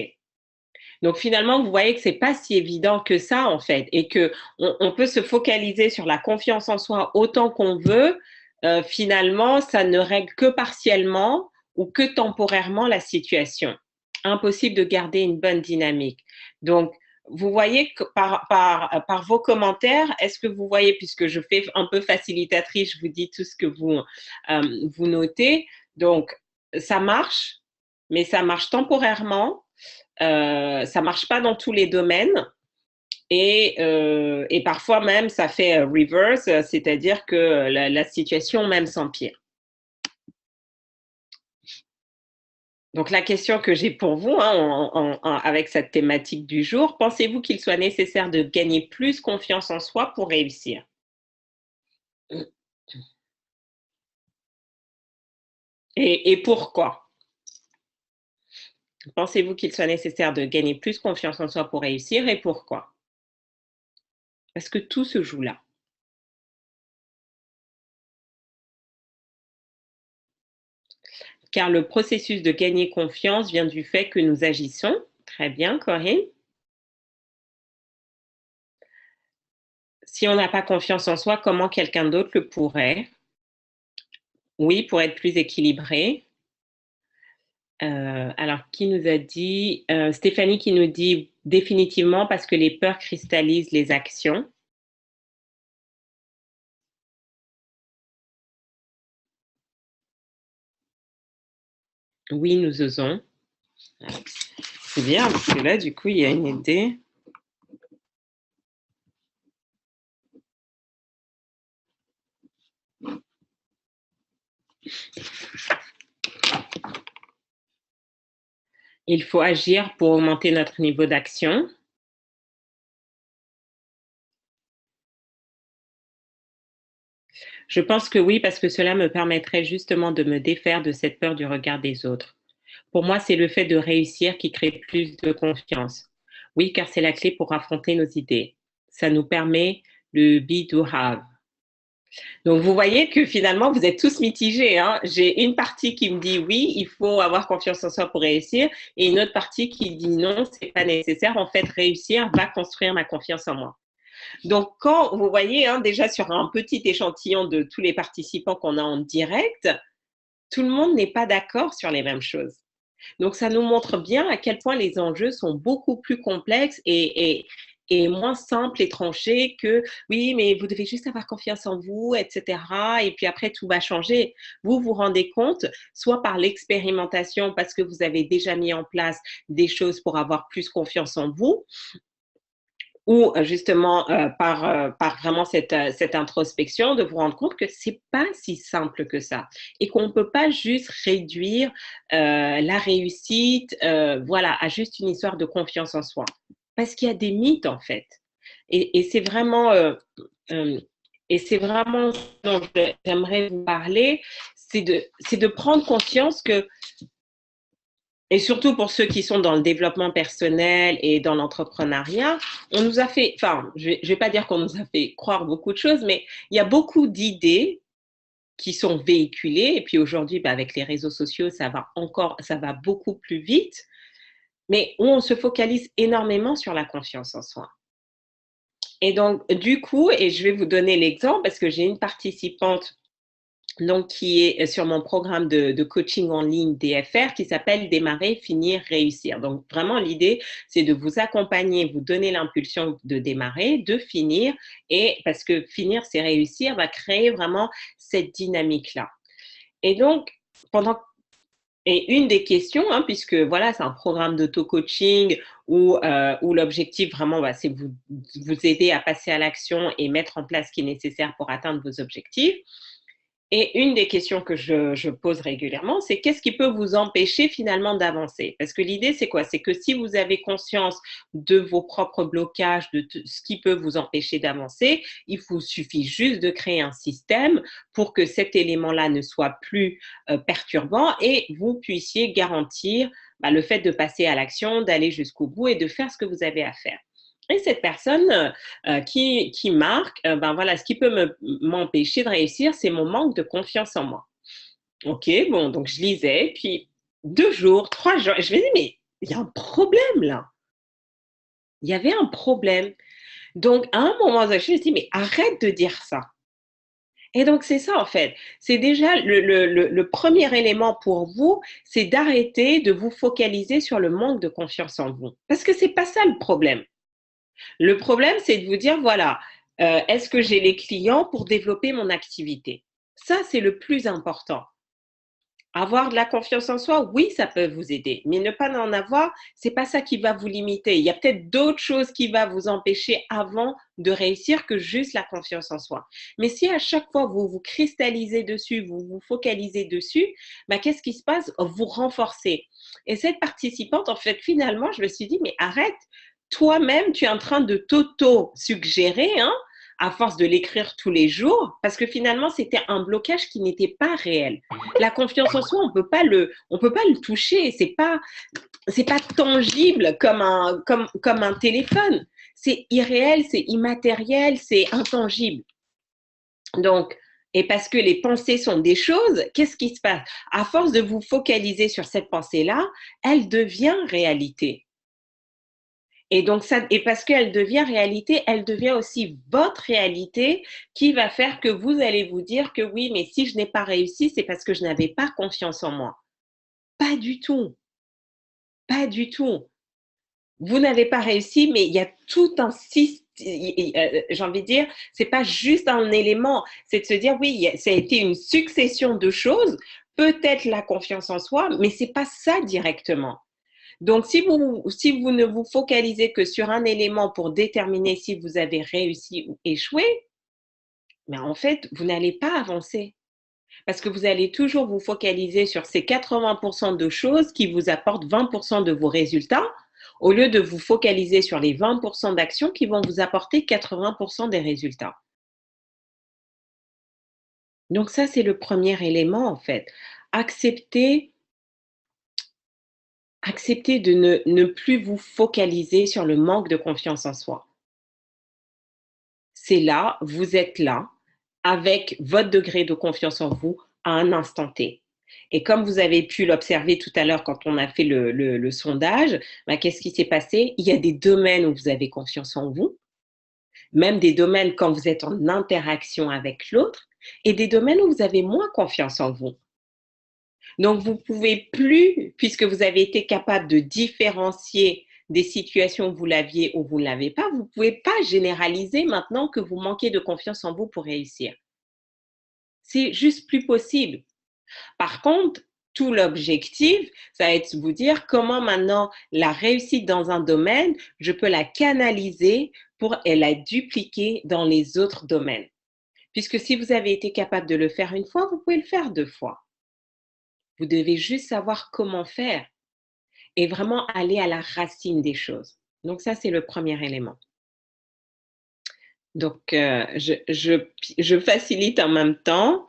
Donc finalement, vous voyez que c'est pas si évident que ça en fait et que on peut se focaliser sur la confiance en soi autant qu'on veut. Finalement, ça ne règle que partiellement ou que temporairement la situation. Impossible de garder une bonne dynamique. Donc, vous voyez que par vos commentaires, est-ce que vous voyez, puisque je fais un peu facilitatrice, je vous dis tout ce que vous notez. Donc, ça marche, mais ça marche temporairement. Ça marche pas dans tous les domaines. Et parfois même, ça fait reverse, c'est-à-dire que la situation même s'empire. Donc la question que j'ai pour vous, hein, avec cette thématique du jour, pensez-vous qu'il soit nécessaire de gagner plus confiance en soi pour réussir? Et pourquoi? Pensez-vous qu'il soit nécessaire de gagner plus confiance en soi pour réussir et pourquoi? Parce que tout se joue là. Car le processus de gagner confiance vient du fait que nous agissons. Très bien, Corinne. Si on n'a pas confiance en soi, comment quelqu'un d'autre le pourrait? Oui, pour être plus équilibré. Alors qui nous a dit? Stéphanie qui nous dit: «Définitivement parce que les peurs cristallisent les actions». Oui, nous osons. Ah, c'est bien parce que là, du coup, il y a une idée. Il faut agir pour augmenter notre niveau d'action. Je pense que oui, parce que cela me permettrait justement de me défaire de cette peur du regard des autres. Pour moi, c'est le fait de réussir qui crée plus de confiance. Oui, car c'est la clé pour affronter nos idées. Ça nous permet le be to have. Donc, vous voyez que finalement, vous êtes tous mitigés, hein. J'ai une partie qui me dit oui, il faut avoir confiance en soi pour réussir, et une autre partie qui dit non, c'est pas nécessaire. En fait, réussir va construire ma confiance en moi. Donc, quand vous voyez, hein, déjà sur un petit échantillon de tous les participants qu'on a en direct, tout le monde n'est pas d'accord sur les mêmes choses. Donc, ça nous montre bien à quel point les enjeux sont beaucoup plus complexes et moins simples et tranchés que oui, mais vous devez juste avoir confiance en vous, etc. Et puis après, tout va changer. Vous vous rendez compte, soit par l'expérimentation, parce que vous avez déjà mis en place des choses pour avoir plus confiance en vous, ou justement par vraiment cette introspection, de vous rendre compte que c'est pas si simple que ça et qu'on ne peut pas juste réduire la réussite voilà, à juste une histoire de confiance en soi. Parce qu'il y a des mythes en fait. Et c'est vraiment, euh, et c'est vraiment ce dont j'aimerais vous parler, c'est de prendre conscience que et surtout pour ceux qui sont dans le développement personnel et dans l'entrepreneuriat, on nous a fait, enfin, je vais pas dire qu'on nous a fait croire beaucoup de choses, mais il y a beaucoup d'idées qui sont véhiculées. Et puis aujourd'hui, bah, avec les réseaux sociaux, ça va beaucoup plus vite. Mais où on se focalise énormément sur la confiance en soi. Et donc, du coup, et je vais vous donner l'exemple parce que j'ai une participante donc qui est sur mon programme de coaching en ligne DFR qui s'appelle Démarrer, finir, réussir. Donc vraiment l'idée, c'est de vous accompagner, vous donner l'impulsion de démarrer, de finir, et parce que finir, c'est réussir, va créer vraiment cette dynamique-là. Et donc, pendant et une des questions, hein, puisque voilà, c'est un programme d'auto-coaching où l'objectif vraiment, bah, c'est vous aider à passer à l'action et mettre en place ce qui est nécessaire pour atteindre vos objectifs. Et une des questions que je pose régulièrement, c'est qu'est-ce qui peut vous empêcher finalement d'avancer? Parce que l'idée, c'est quoi? C'est que si vous avez conscience de vos propres blocages, de ce qui peut vous empêcher d'avancer, il vous suffit juste de créer un système pour que cet élément-là ne soit plus perturbant et vous puissiez garantir bah, le fait de passer à l'action, d'aller jusqu'au bout et de faire ce que vous avez à faire. Et cette personne qui marque, ben voilà, ce qui peut m'empêcher de réussir, c'est mon manque de confiance en moi. Ok, bon, donc je lisais, puis 2 jours, 3 jours, et je me dis, mais il y a un problème là. Il y avait un problème. Donc, à un moment donné, je me suis dit, mais arrête de dire ça. Et donc, c'est ça, en fait. C'est déjà le premier élément pour vous, c'est d'arrêter de vous focaliser sur le manque de confiance en vous. Parce que c'est pas ça le problème. Le problème, c'est de vous dire, voilà, est-ce que j'ai les clients pour développer mon activité? Ça, c'est le plus important. Avoir de la confiance en soi, oui, ça peut vous aider, mais ne pas en avoir, c'est pas ça qui va vous limiter. Il y a peut-être d'autres choses qui vont vous empêcher avant de réussir que juste la confiance en soi. Mais si à chaque fois vous vous cristallisez dessus, vous vous focalisez dessus, bah, qu'est-ce qui se passe? Vous renforcez. Et cette participante, en fait, finalement, je me suis dit, mais arrête, toi-même, tu es en train de t'auto-suggérer, hein, à force de l'écrire tous les jours, parce que finalement, c'était un blocage qui n'était pas réel. La confiance en soi, on peut pas le toucher. C'est pas tangible comme un téléphone. C'est irréel, c'est immatériel, c'est intangible. Donc, et parce que les pensées sont des choses, qu'est-ce qui se passe? À force de vous focaliser sur cette pensée-là, elle devient réalité. Et donc ça, et parce qu'elle devient réalité, elle devient aussi votre réalité qui va faire que vous allez vous dire que oui, mais si je n'ai pas réussi, c'est parce que je n'avais pas confiance en moi. Pas du tout, pas du tout. Vous n'avez pas réussi, mais il y a tout un système. J'ai envie de dire, c'est pas juste un élément, c'est de se dire oui, ça a été une succession de choses, peut-être la confiance en soi, mais c'est pas ça directement. Donc, si vous ne vous focalisez que sur un élément pour déterminer si vous avez réussi ou échoué, mais en fait, vous n'allez pas avancer. Parce que vous allez toujours vous focaliser sur ces 80% de choses qui vous apportent 20% de vos résultats, au lieu de vous focaliser sur les 20% d'actions qui vont vous apporter 80% des résultats. Donc ça, c'est le premier élément, en fait. Accepter, accepter de ne plus vous focaliser sur le manque de confiance en soi. C'est là, vous êtes là, avec votre degré de confiance en vous à un instant T. Et comme vous avez pu l'observer tout à l'heure quand on a fait le sondage, bah, qu'est-ce qui s'est passé? Il y a des domaines où vous avez confiance en vous, même des domaines quand vous êtes en interaction avec l'autre, et des domaines où vous avez moins confiance en vous. Donc, vous ne pouvez plus, puisque vous avez été capable de différencier des situations où vous l'aviez ou vous ne l'avez pas, vous ne pouvez pas généraliser maintenant que vous manquez de confiance en vous pour réussir. C'est juste plus possible. Par contre, tout l'objectif, ça va être de vous dire comment maintenant la réussite dans un domaine, je peux la canaliser pour la dupliquer dans les autres domaines. Puisque si vous avez été capable de le faire une fois, vous pouvez le faire 2 fois. Vous devez juste savoir comment faire et vraiment aller à la racine des choses. Donc ça, c'est le premier élément. Donc, je facilite en même temps.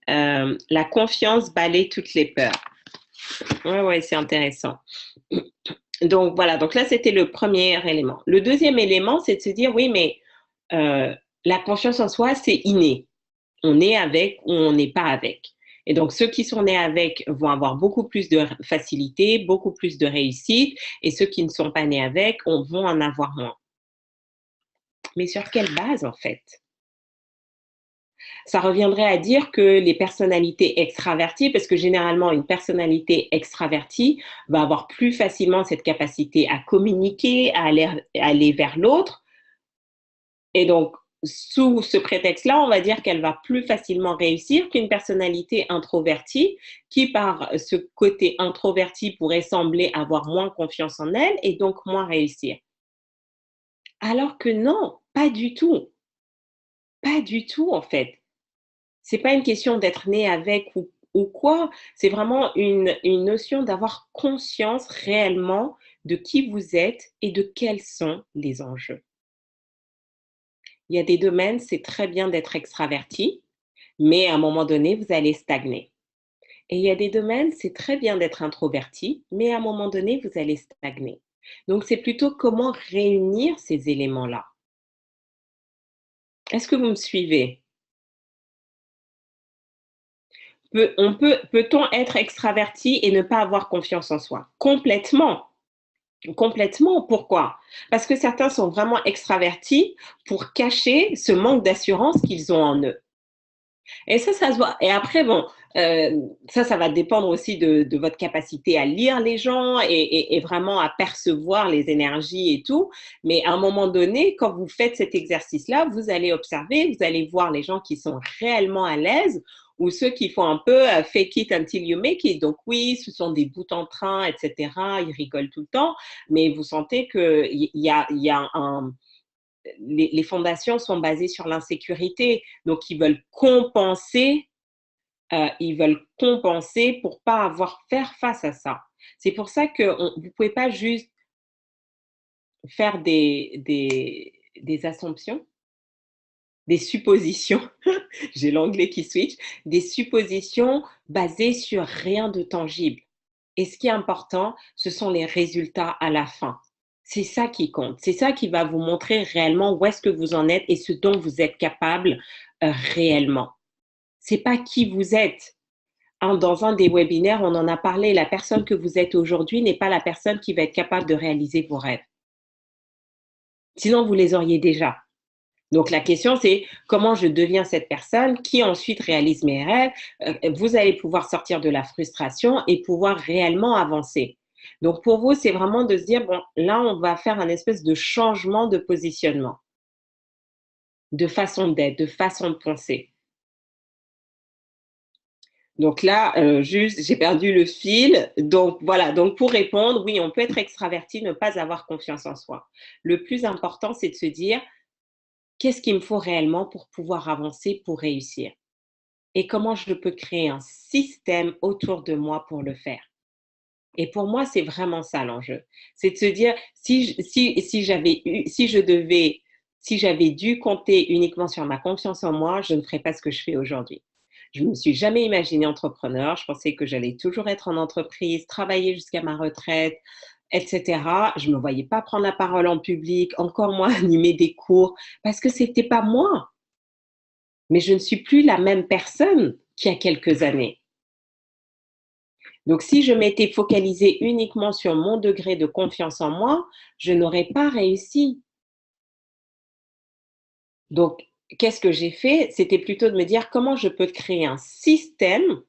La confiance balaie toutes les peurs. Ouais, ouais, c'est intéressant. Donc voilà, donc là, c'était le premier élément. Le deuxième élément, c'est de se dire, oui, mais la confiance en soi, c'est inné. On est avec ou on n'est pas avec. Et donc, ceux qui sont nés avec vont avoir beaucoup plus de facilité, beaucoup plus de réussite, et ceux qui ne sont pas nés avec vont en avoir moins. Mais sur quelle base, en fait? Ça reviendrait à dire que les personnalités extraverties, parce que généralement, une personnalité extravertie va avoir plus facilement cette capacité à communiquer, à aller vers l'autre. Et donc, sous ce prétexte-là, on va dire qu'elle va plus facilement réussir qu'une personnalité introvertie qui, par ce côté introverti, pourrait sembler avoir moins confiance en elle et donc moins réussir. Alors que non, pas du tout. Pas du tout, en fait. C'est pas une question d'être né avec ou quoi. C'est vraiment une notion d'avoir conscience réellement de qui vous êtes et de quels sont les enjeux. Il y a des domaines, c'est très bien d'être extraverti, mais à un moment donné, vous allez stagner. Et il y a des domaines, c'est très bien d'être introverti, mais à un moment donné, vous allez stagner. Donc, c'est plutôt comment réunir ces éléments-là. Est-ce que vous me suivez? Peut-on être extraverti et ne pas avoir confiance en soi? Complètement. Complètement. Pourquoi? Parce que certains sont vraiment extravertis pour cacher ce manque d'assurance qu'ils ont en eux. Et ça se voit. Et après, bon, ça va dépendre aussi de votre capacité à lire les gens et vraiment à percevoir les énergies et tout. Mais à un moment donné, quand vous faites cet exercice-là, vous allez observer, vous allez voir les gens qui sont réellement à l'aise ou ceux qui font un peu fake it until you make it. Donc oui, ce sont des bouts en train, etc. Ils rigolent tout le temps, mais vous sentez qu'il y a un les fondations sont basées sur l'insécurité. Donc, ils veulent compenser pour pas avoir faire face à ça. C'est pour ça que vous pouvez pas juste faire des assumptions, des suppositions. J'ai l'anglais qui switch, des suppositions basées sur rien de tangible. Et ce qui est important, ce sont les résultats à la fin. C'est ça qui compte. C'est ça qui va vous montrer réellement où est-ce que vous en êtes et ce dont vous êtes capable réellement. C'est pas qui vous êtes. Dans un des webinaires, on en a parlé. La personne que vous êtes aujourd'hui n'est pas la personne qui va être capable de réaliser vos rêves. Sinon, vous les auriez déjà. Donc la question, c'est comment je deviens cette personne qui ensuite réalise mes rêves. Vous allez pouvoir sortir de la frustration et pouvoir réellement avancer. Donc pour vous, c'est vraiment de se dire, bon, là, on va faire un espèce de changement de positionnement, de façon d'être, de façon de penser. Donc là, juste, j'ai perdu le fil. Donc voilà, donc pour répondre, oui, on peut être extraverti, ne pas avoir confiance en soi. Le plus important, c'est de se dire, qu'est-ce qu'il me faut réellement pour pouvoir avancer, pour réussir? Et comment je peux créer un système autour de moi pour le faire. Et pour moi, c'est vraiment ça l'enjeu. C'est de se dire, si j'avais dû compter uniquement sur ma confiance en moi, je ne ferais pas ce que je fais aujourd'hui. Je ne me suis jamais imaginée entrepreneur. Je pensais que j'allais toujours être en entreprise, travailler jusqu'à ma retraite, etc. Je ne me voyais pas prendre la parole en public, encore moins animer des cours, parce que c'était pas moi. Mais je ne suis plus la même personne qu'il y a quelques années. Donc, si je m'étais focalisée uniquement sur mon degré de confiance en moi, je n'aurais pas réussi. Donc, qu'est-ce que j'ai fait? C'était plutôt de me dire comment je peux créer un système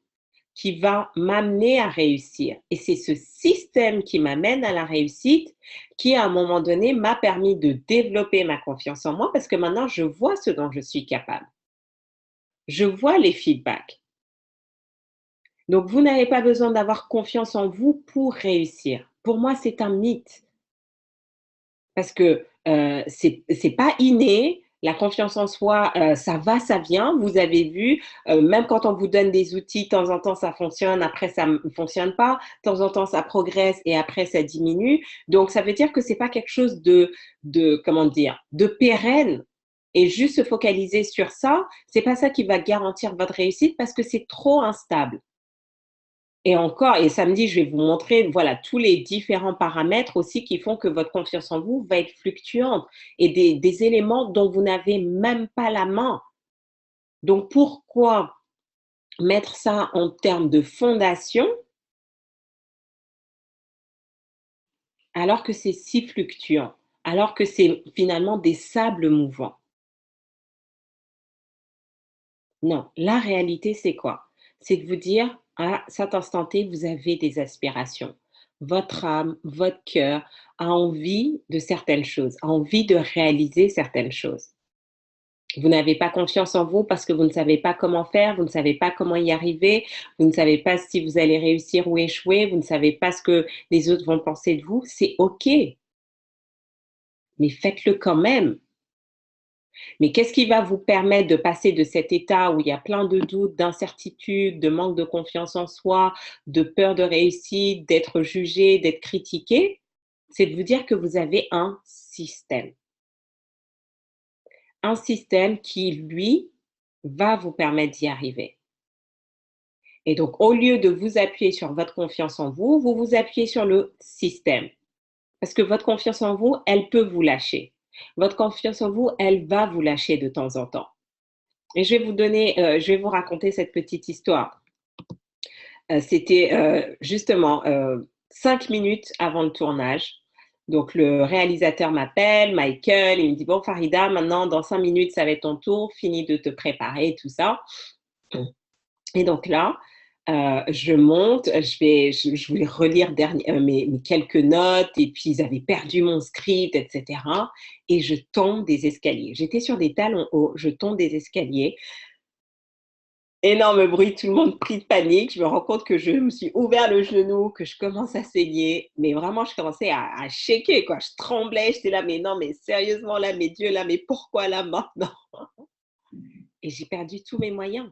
qui va m'amener à réussir. Et c'est ce système qui m'amène à la réussite qui, à un moment donné, m'a permis de développer ma confiance en moi parce que maintenant, je vois ce dont je suis capable. Je vois les feedbacks. Donc, vous n'avez pas besoin d'avoir confiance en vous pour réussir. Pour moi, c'est un mythe. Parce que C'est pas inné. La confiance en soi, ça va, ça vient. Vous avez vu, même quand on vous donne des outils, de temps en temps ça fonctionne, après ça ne fonctionne pas. De temps en temps ça progresse et après ça diminue. Donc ça veut dire que c'est pas quelque chose de comment dire? De pérenne et juste se focaliser sur ça, c'est pas ça qui va garantir votre réussite parce que c'est trop instable. Et encore, et samedi, je vais vous montrer, voilà, tous les différents paramètres aussi qui font que votre confiance en vous va être fluctuante et des éléments dont vous n'avez même pas la main. Donc, pourquoi mettre ça en termes de fondation alors que c'est si fluctuant, alors que c'est finalement des sables mouvants? Non, la réalité, c'est quoi? C'est de vous dire, à cet instant T, vous avez des aspirations. Votre âme, votre cœur a envie de certaines choses, a envie de réaliser certaines choses. Vous n'avez pas confiance en vous parce que vous ne savez pas comment faire, vous ne savez pas comment y arriver, vous ne savez pas si vous allez réussir ou échouer, vous ne savez pas ce que les autres vont penser de vous. C'est OK, mais faites-le quand même. Mais qu'est-ce qui va vous permettre de passer de cet état où il y a plein de doutes, d'incertitudes, de manque de confiance en soi, de peur de réussite, d'être jugé, d'être critiqué? C'est de vous dire que vous avez un système. Un système qui, lui, va vous permettre d'y arriver. Et donc, au lieu de vous appuyer sur votre confiance en vous, vous vous appuyez sur le système. Parce que votre confiance en vous, elle peut vous lâcher. Votre confiance en vous, elle va vous lâcher de temps en temps. Et je vais vous raconter cette petite histoire. C'était justement 5 minutes avant le tournage. Donc le réalisateur m'appelle, Michael, et il me dit: «Bon Farida, maintenant dans 5 minutes, ça va être ton tour, finis de te préparer tout ça». Et donc là, je monte, je voulais relire mes quelques notes et puis ils avaient perdu mon script et cetera et je tombe des escaliers. J'étais sur des talons hauts, je tombe des escaliers. Énorme bruit, tout le monde pris de panique. Je me rends compte que je me suis ouvert le genou, que je commence à saigner, mais vraiment je commençais à shaker quoi. Je tremblais, j'étais là: «Mais non, mais sérieusement là, mes dieux là, mais pourquoi là maintenant?» Et j'ai perdu tous mes moyens.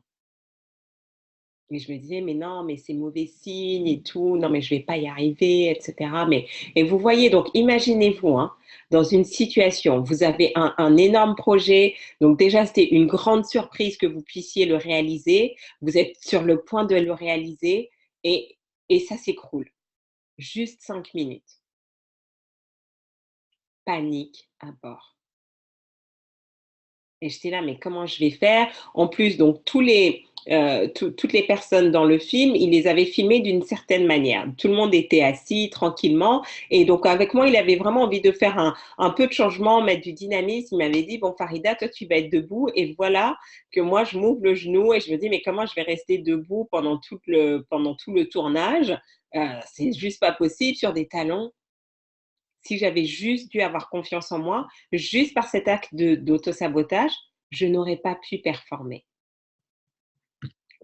Et je me disais: «Mais non, mais c'est mauvais signe et tout, non mais je vais pas y arriver» et cetera. Mais et vous voyez donc imaginez-vous, hein, dans une situation, vous avez un énorme projet, donc déjà c'était une grande surprise que vous puissiez le réaliser. Vous êtes sur le point de le réaliser et ça s'écroule. Juste 5 minutes. Panique à bord. Et j'étais là: «Mais comment je vais faire?» En plus, donc toutes les personnes dans le film, il les avait filmées d'une certaine manière. Tout le monde était assis tranquillement et donc avec moi, il avait vraiment envie de faire un peu de changement, mettre du dynamisme. Il m'avait dit: «Bon Farida, toi tu vas être debout» et voilà que moi je m'ouvre le genou et je me dis: «Mais comment je vais rester debout pendant tout le tournage?» C'est juste pas possible sur des talons. Si j'avais juste dû avoir confiance en moi, juste par cet acte d'auto-sabotage, je n'aurais pas pu performer.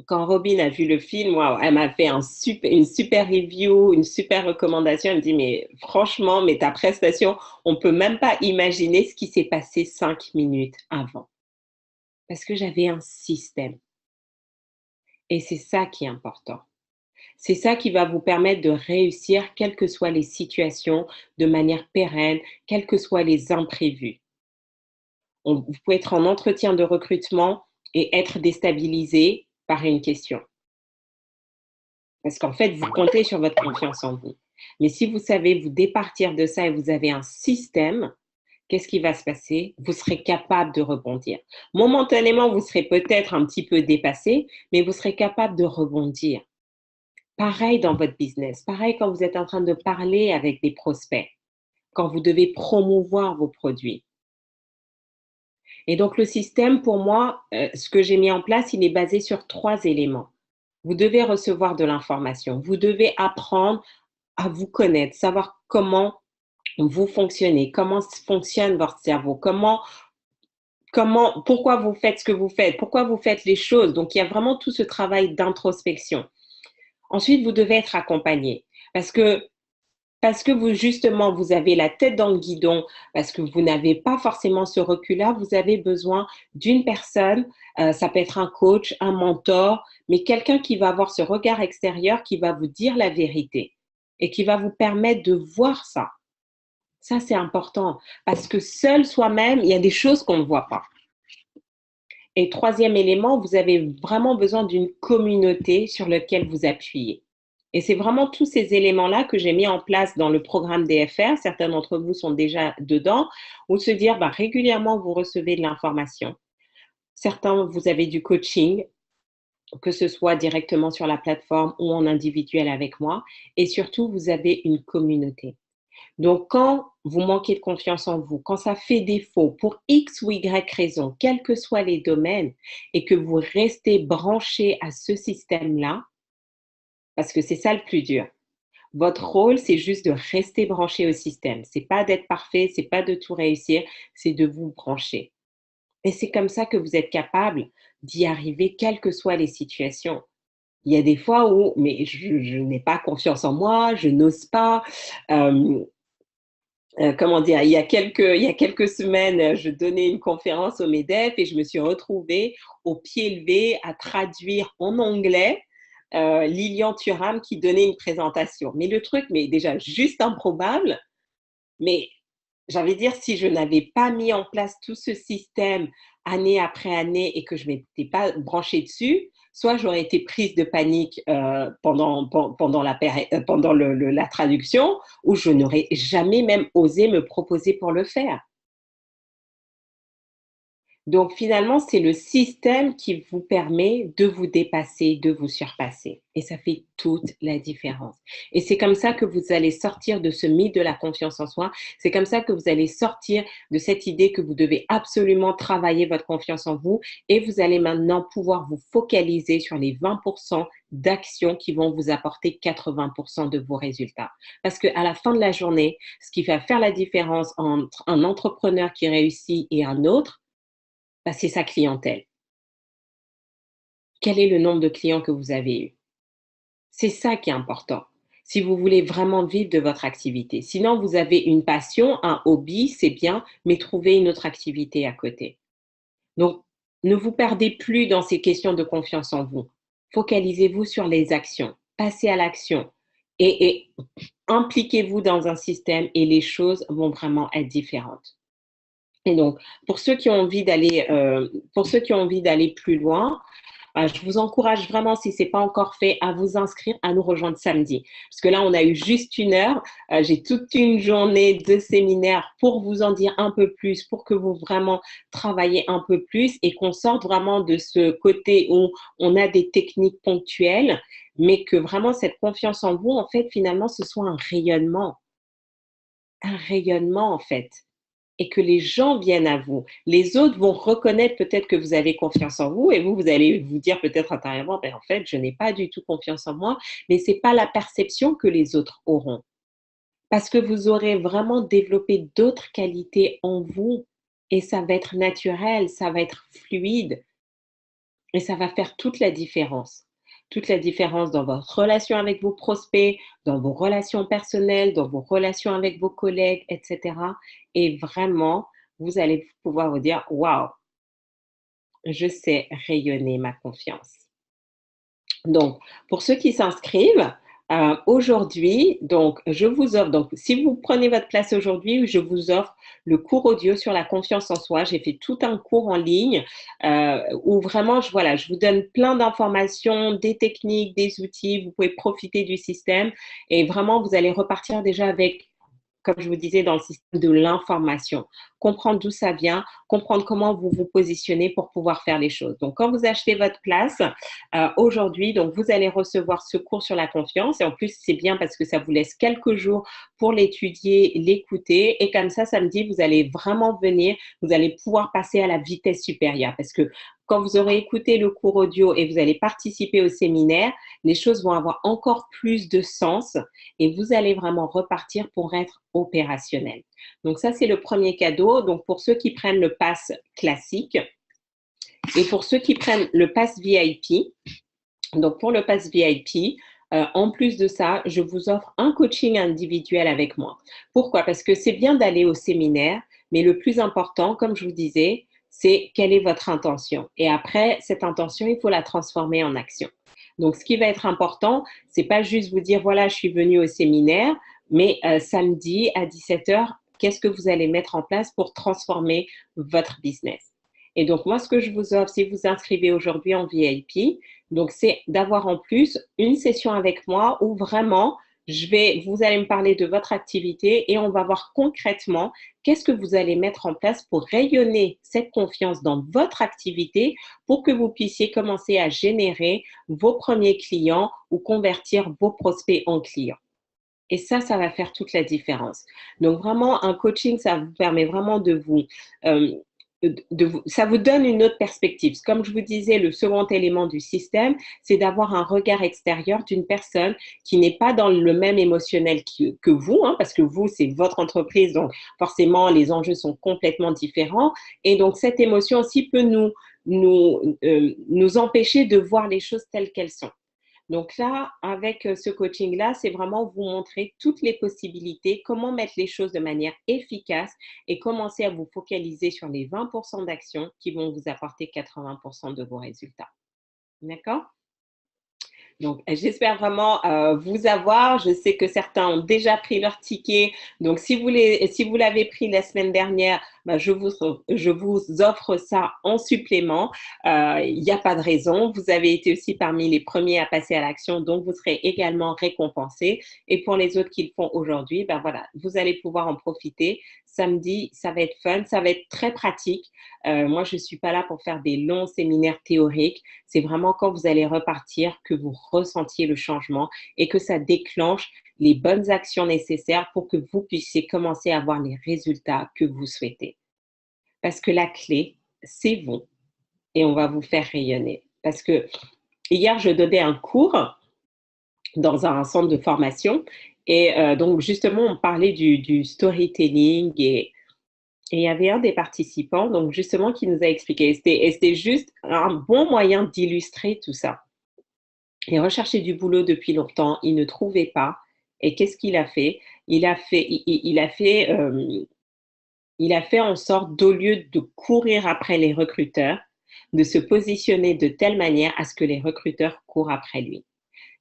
Quand Robin a vu le film, waouh, elle m'a fait une super review, une super recommandation. Elle me dit, mais franchement, mais ta prestation, on peut même pas imaginer ce qui s'est passé 5 minutes avant. Parce que j'avais un système. Et c'est ça qui est important. C'est ça qui va vous permettre de réussir, quelles que soient les situations, de manière pérenne, quels que soient les imprévus. Vous pouvez être en entretien de recrutement et être déstabilisé par une question. Parce qu'en fait, vous comptez sur votre confiance en vous. Mais si vous savez vous départir de ça et vous avez un système, qu'est-ce qui va se passer? Vous serez capable de rebondir. Momentanément, vous serez peut-être un petit peu dépassé, mais vous serez capable de rebondir. Pareil dans votre business, pareil quand vous êtes en train de parler avec des prospects, quand vous devez promouvoir vos produits. Et donc le système, pour moi, ce que j'ai mis en place, il est basé sur 3 éléments. Vous devez recevoir de l'information, vous devez apprendre à vous connaître, savoir comment vous fonctionnez, comment fonctionne votre cerveau, pourquoi vous faites ce que vous faites, pourquoi vous faites les choses. Donc il y a vraiment tout ce travail d'introspection. Ensuite, vous devez être accompagné parce que parce que vous, justement, vous avez la tête dans le guidon, parce que vous n'avez pas forcément ce recul-là, vous avez besoin d'une personne, ça peut être un coach, un mentor, mais quelqu'un qui va avoir ce regard extérieur, qui va vous dire la vérité et qui va vous permettre de voir ça. Ça, c'est important parce que seul soi-même, il y a des choses qu'on ne voit pas. Et troisième élément, vous avez vraiment besoin d'une communauté sur laquelle vous appuyez. Et c'est vraiment tous ces éléments-là que j'ai mis en place dans le programme DFR. Certains d'entre vous sont déjà dedans, où se dire régulièrement, vous recevez de l'information. Certains, vous avez du coaching, que ce soit directement sur la plateforme ou en individuel avec moi. Et surtout, vous avez une communauté. Donc, quand vous manquez de confiance en vous, quand ça fait défaut pour X ou Y raison, quels que soient les domaines, et que vous restez branché à ce système-là, parce que c'est ça le plus dur. Votre rôle, c'est juste de rester branché au système. C'est pas d'être parfait, c'est pas de tout réussir, c'est de vous brancher. Et c'est comme ça que vous êtes capable d'y arriver, quelles que soient les situations. Il y a des fois où, mais je n'ai pas confiance en moi, je n'ose pas. Comment dire, il y a quelques semaines, je donnais une conférence au MEDEF et je me suis retrouvée au pied levé à traduire en anglais Lilian Thuram qui donnait une présentation. Mais le truc, mais déjà juste improbable, mais j'ai envie de dire, si je n'avais pas mis en place tout ce système année après année et que je ne m'étais pas branchée dessus, soit j'aurais été prise de panique pendant la traduction, ou je n'aurais jamais même osé me proposer pour le faire. Donc finalement, c'est le système qui vous permet de vous dépasser, de vous surpasser. Et ça fait toute la différence. Et c'est comme ça que vous allez sortir de ce mythe de la confiance en soi. C'est comme ça que vous allez sortir de cette idée que vous devez absolument travailler votre confiance en vous. Et vous allez maintenant pouvoir vous focaliser sur les 20% d'actions qui vont vous apporter 80% de vos résultats. Parce qu'à la fin de la journée, ce qui va faire la différence entre un entrepreneur qui réussit et un autre, c'est sa clientèle. Quel est le nombre de clients que vous avez eu? C'est ça qui est important. Si vous voulez vraiment vivre de votre activité. Sinon, vous avez une passion, un hobby, c'est bien, mais trouvez une autre activité à côté. Donc, ne vous perdez plus dans ces questions de confiance en vous. Focalisez-vous sur les actions. Passez à l'action et impliquez-vous dans un système et les choses vont vraiment être différentes. Et donc, pour ceux qui ont envie d'aller plus loin, je vous encourage vraiment, si ce n'est pas encore fait, à vous inscrire, à nous rejoindre samedi. Parce que là, on a eu juste 1 heure. J'ai toute une journée de séminaire pour vous en dire un peu plus, pour que vous vraiment travaillez un peu plus et qu'on sorte vraiment de ce côté où on a des techniques ponctuelles, mais que vraiment cette confiance en vous, en fait, finalement, ce soit un rayonnement. Un rayonnement, en fait. Et que les gens viennent à vous. Les autres vont reconnaître peut-être que vous avez confiance en vous et vous allez vous dire peut-être intérieurement, en fait, je n'ai pas du tout confiance en moi, mais ce n'est pas la perception que les autres auront. Parce que vous aurez vraiment développé d'autres qualités en vous et ça va être naturel, ça va être fluide et ça va faire toute la différence. Toute la différence dans votre relation avec vos prospects, dans vos relations personnelles, dans vos relations avec vos collègues, etc. Et vraiment, vous allez pouvoir vous dire, waouh, je sais rayonner ma confiance. Donc, pour ceux qui s'inscrivent, aujourd'hui, donc, je vous offre, donc, si vous prenez votre place aujourd'hui, je vous offre le cours audio sur la confiance en soi. J'ai fait tout un cours en ligne où vraiment, je vous donne plein d'informations, des techniques, des outils. Vous pouvez profiter du système et vraiment, vous allez repartir déjà avec, comme je vous disais, dans le système de l'information. Comprendre d'où ça vient, comprendre comment vous vous positionnez pour pouvoir faire les choses. Donc, quand vous achetez votre place, aujourd'hui, donc vous allez recevoir ce cours sur la confiance. Et en plus, c'est bien parce que ça vous laisse quelques jours pour l'étudier, l'écouter. Et comme ça, samedi, vous allez vraiment venir, vous allez pouvoir passer à la vitesse supérieure. Parce que quand vous aurez écouté le cours audio et vous allez participer au séminaire, les choses vont avoir encore plus de sens et vous allez vraiment repartir pour être opérationnel. Donc ça, c'est le premier cadeau. Donc pour ceux qui prennent le pass classique et pour ceux qui prennent le pass VIP, donc pour le pass VIP, En plus de ça, je vous offre un coaching individuel avec moi. Pourquoi? Parce que c'est bien d'aller au séminaire, mais le plus important, comme je vous disais, c'est quelle est votre intention. Et après, cette intention, il faut la transformer en action. Donc, ce qui va être important, c'est pas juste vous dire, voilà, je suis venue au séminaire, mais samedi à 17 h, qu'est-ce que vous allez mettre en place pour transformer votre business? Et donc, moi, ce que je vous offre, si vous inscrivez aujourd'hui en VIP, donc c'est d'avoir en plus une session avec moi où vraiment, vous allez me parler de votre activité et on va voir concrètement qu'est-ce que vous allez mettre en place pour rayonner cette confiance dans votre activité pour que vous puissiez commencer à générer vos premiers clients ou convertir vos prospects en clients. Et ça va faire toute la différence. Donc vraiment, un coaching, ça vous permet vraiment euh, ça vous donne une autre perspective. Comme je vous disais, le second élément du système, c'est d'avoir un regard extérieur d'une personne qui n'est pas dans le même émotionnel que vous, hein, parce que vous, c'est votre entreprise, donc forcément, les enjeux sont complètement différents. Et donc, cette émotion aussi peut nous empêcher de voir les choses telles qu'elles sont. Donc là, avec ce coaching-là, c'est vraiment vous montrer toutes les possibilités, comment mettre les choses de manière efficace et commencer à vous focaliser sur les 20% d'actions qui vont vous apporter 80% de vos résultats. D'accord? Donc, j'espère vraiment vous avoir. Je sais que certains ont déjà pris leur ticket. Donc, si vous l'avez pris la semaine dernière, bah, je vous offre ça en supplément. Il n'y a pas de raison. Vous avez été aussi parmi les premiers à passer à l'action, donc vous serez également récompensés. Et pour les autres qui le font aujourd'hui, bah voilà, vous allez pouvoir en profiter. Samedi, ça va être fun, ça va être très pratique. Moi, je ne suis pas là pour faire des longs séminaires théoriques. C'est vraiment quand vous allez repartir que vous ressentiez le changement et que ça déclenche les bonnes actions nécessaires pour que vous puissiez commencer à avoir les résultats que vous souhaitez. Parce que la clé, c'est vous et on va vous faire rayonner. Parce que hier, je donnais un cours dans un centre de formation et donc justement, on parlait du storytelling et il y avait un des participants, donc justement, qui nous a expliqué. Et c'était juste un bon moyen d'illustrer tout ça. Il recherchait du boulot depuis longtemps, il ne trouvait pas. Et qu'est-ce qu'il a fait? Il a fait en sorte, au lieu de courir après les recruteurs, de se positionner de telle manière à ce que les recruteurs courent après lui.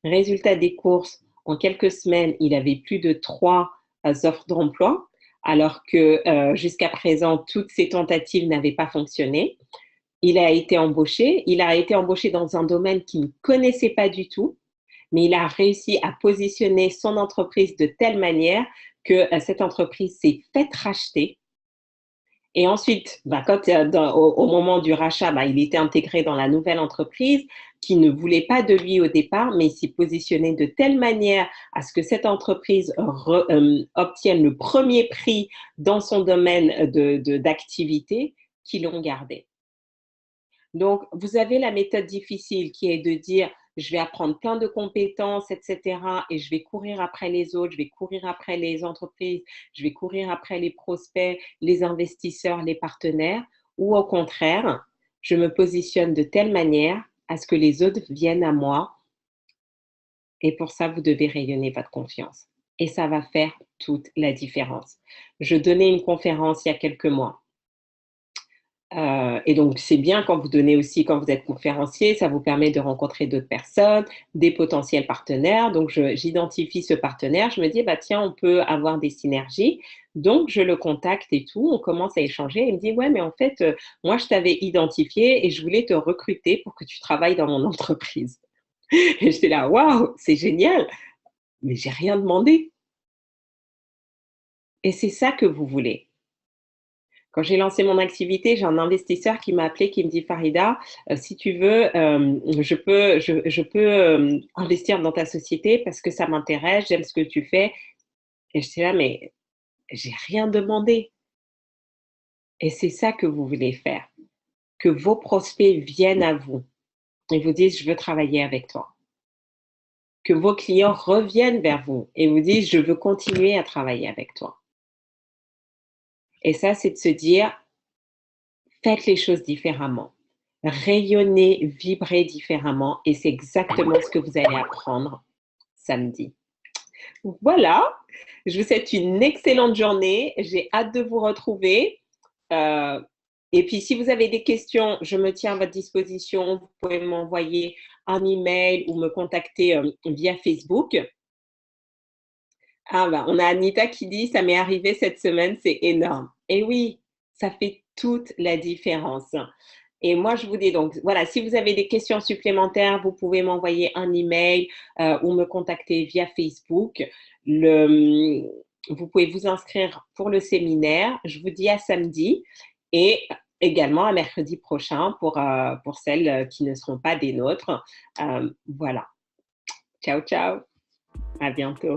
Résultat des courses, en quelques semaines, il avait plus de 3 offres d'emploi, alors que jusqu'à présent, toutes ces tentatives n'avaient pas fonctionné. Il a été embauché dans un domaine qu'il ne connaissait pas du tout, mais il a réussi à positionner son entreprise de telle manière que cette entreprise s'est faite racheter. Et ensuite, au moment du rachat, il était intégré dans la nouvelle entreprise qui ne voulait pas de lui au départ, mais il s'est positionné de telle manière à ce que cette entreprise obtienne le premier prix dans son domaine d'activité qu'ils l'ont gardé. Donc, vous avez la méthode difficile qui est de dire, je vais apprendre plein de compétences, etc. Et je vais courir après les autres, je vais courir après les entreprises, je vais courir après les prospects, les investisseurs, les partenaires. Ou au contraire, je me positionne de telle manière à ce que les autres viennent à moi. Et pour ça, vous devez rayonner votre confiance. Et ça va faire toute la différence. Je donnais une conférence il y a quelques mois. Et donc, c'est bien quand vous donnez aussi, quand vous êtes conférencier, ça vous permet de rencontrer d'autres personnes, des potentiels partenaires. Donc, j'identifie ce partenaire, je me dis, bah, tiens, on peut avoir des synergies. Donc, je le contacte et tout, on commence à échanger. Il me dit, ouais, mais en fait, moi, je t'avais identifié et je voulais te recruter pour que tu travailles dans mon entreprise. Et j'étais là, waouh, c'est génial, mais j'ai rien demandé. Et c'est ça que vous voulez. Quand j'ai lancé mon activité, j'ai un investisseur qui m'a appelé, qui me dit: «Farida, si tu veux, je peux investir dans ta société parce que ça m'intéresse, j'aime ce que tu fais». Et j'étais là: «Mais j'ai rien demandé». Et c'est ça que vous voulez faire, que vos prospects viennent à vous et vous disent: «Je veux travailler avec toi». Que vos clients reviennent vers vous et vous disent: «Je veux continuer à travailler avec toi». Et ça, c'est de se dire: faites les choses différemment. Rayonnez, vibrez différemment et c'est exactement ce que vous allez apprendre samedi. Voilà, je vous souhaite une excellente journée. J'ai hâte de vous retrouver. Et puis, si vous avez des questions, je me tiens à votre disposition. Vous pouvez m'envoyer un email ou me contacter via Facebook. Ah bah, on a Anita qui dit, ça m'est arrivé cette semaine, c'est énorme. Et oui, ça fait toute la différence. Et moi, je vous dis donc, voilà, si vous avez des questions supplémentaires, vous pouvez m'envoyer un email ou me contacter via Facebook. Vous pouvez vous inscrire pour le séminaire. Je vous dis à samedi et également à mercredi prochain pour celles qui ne seront pas des nôtres. Voilà. Ciao, ciao. À bientôt.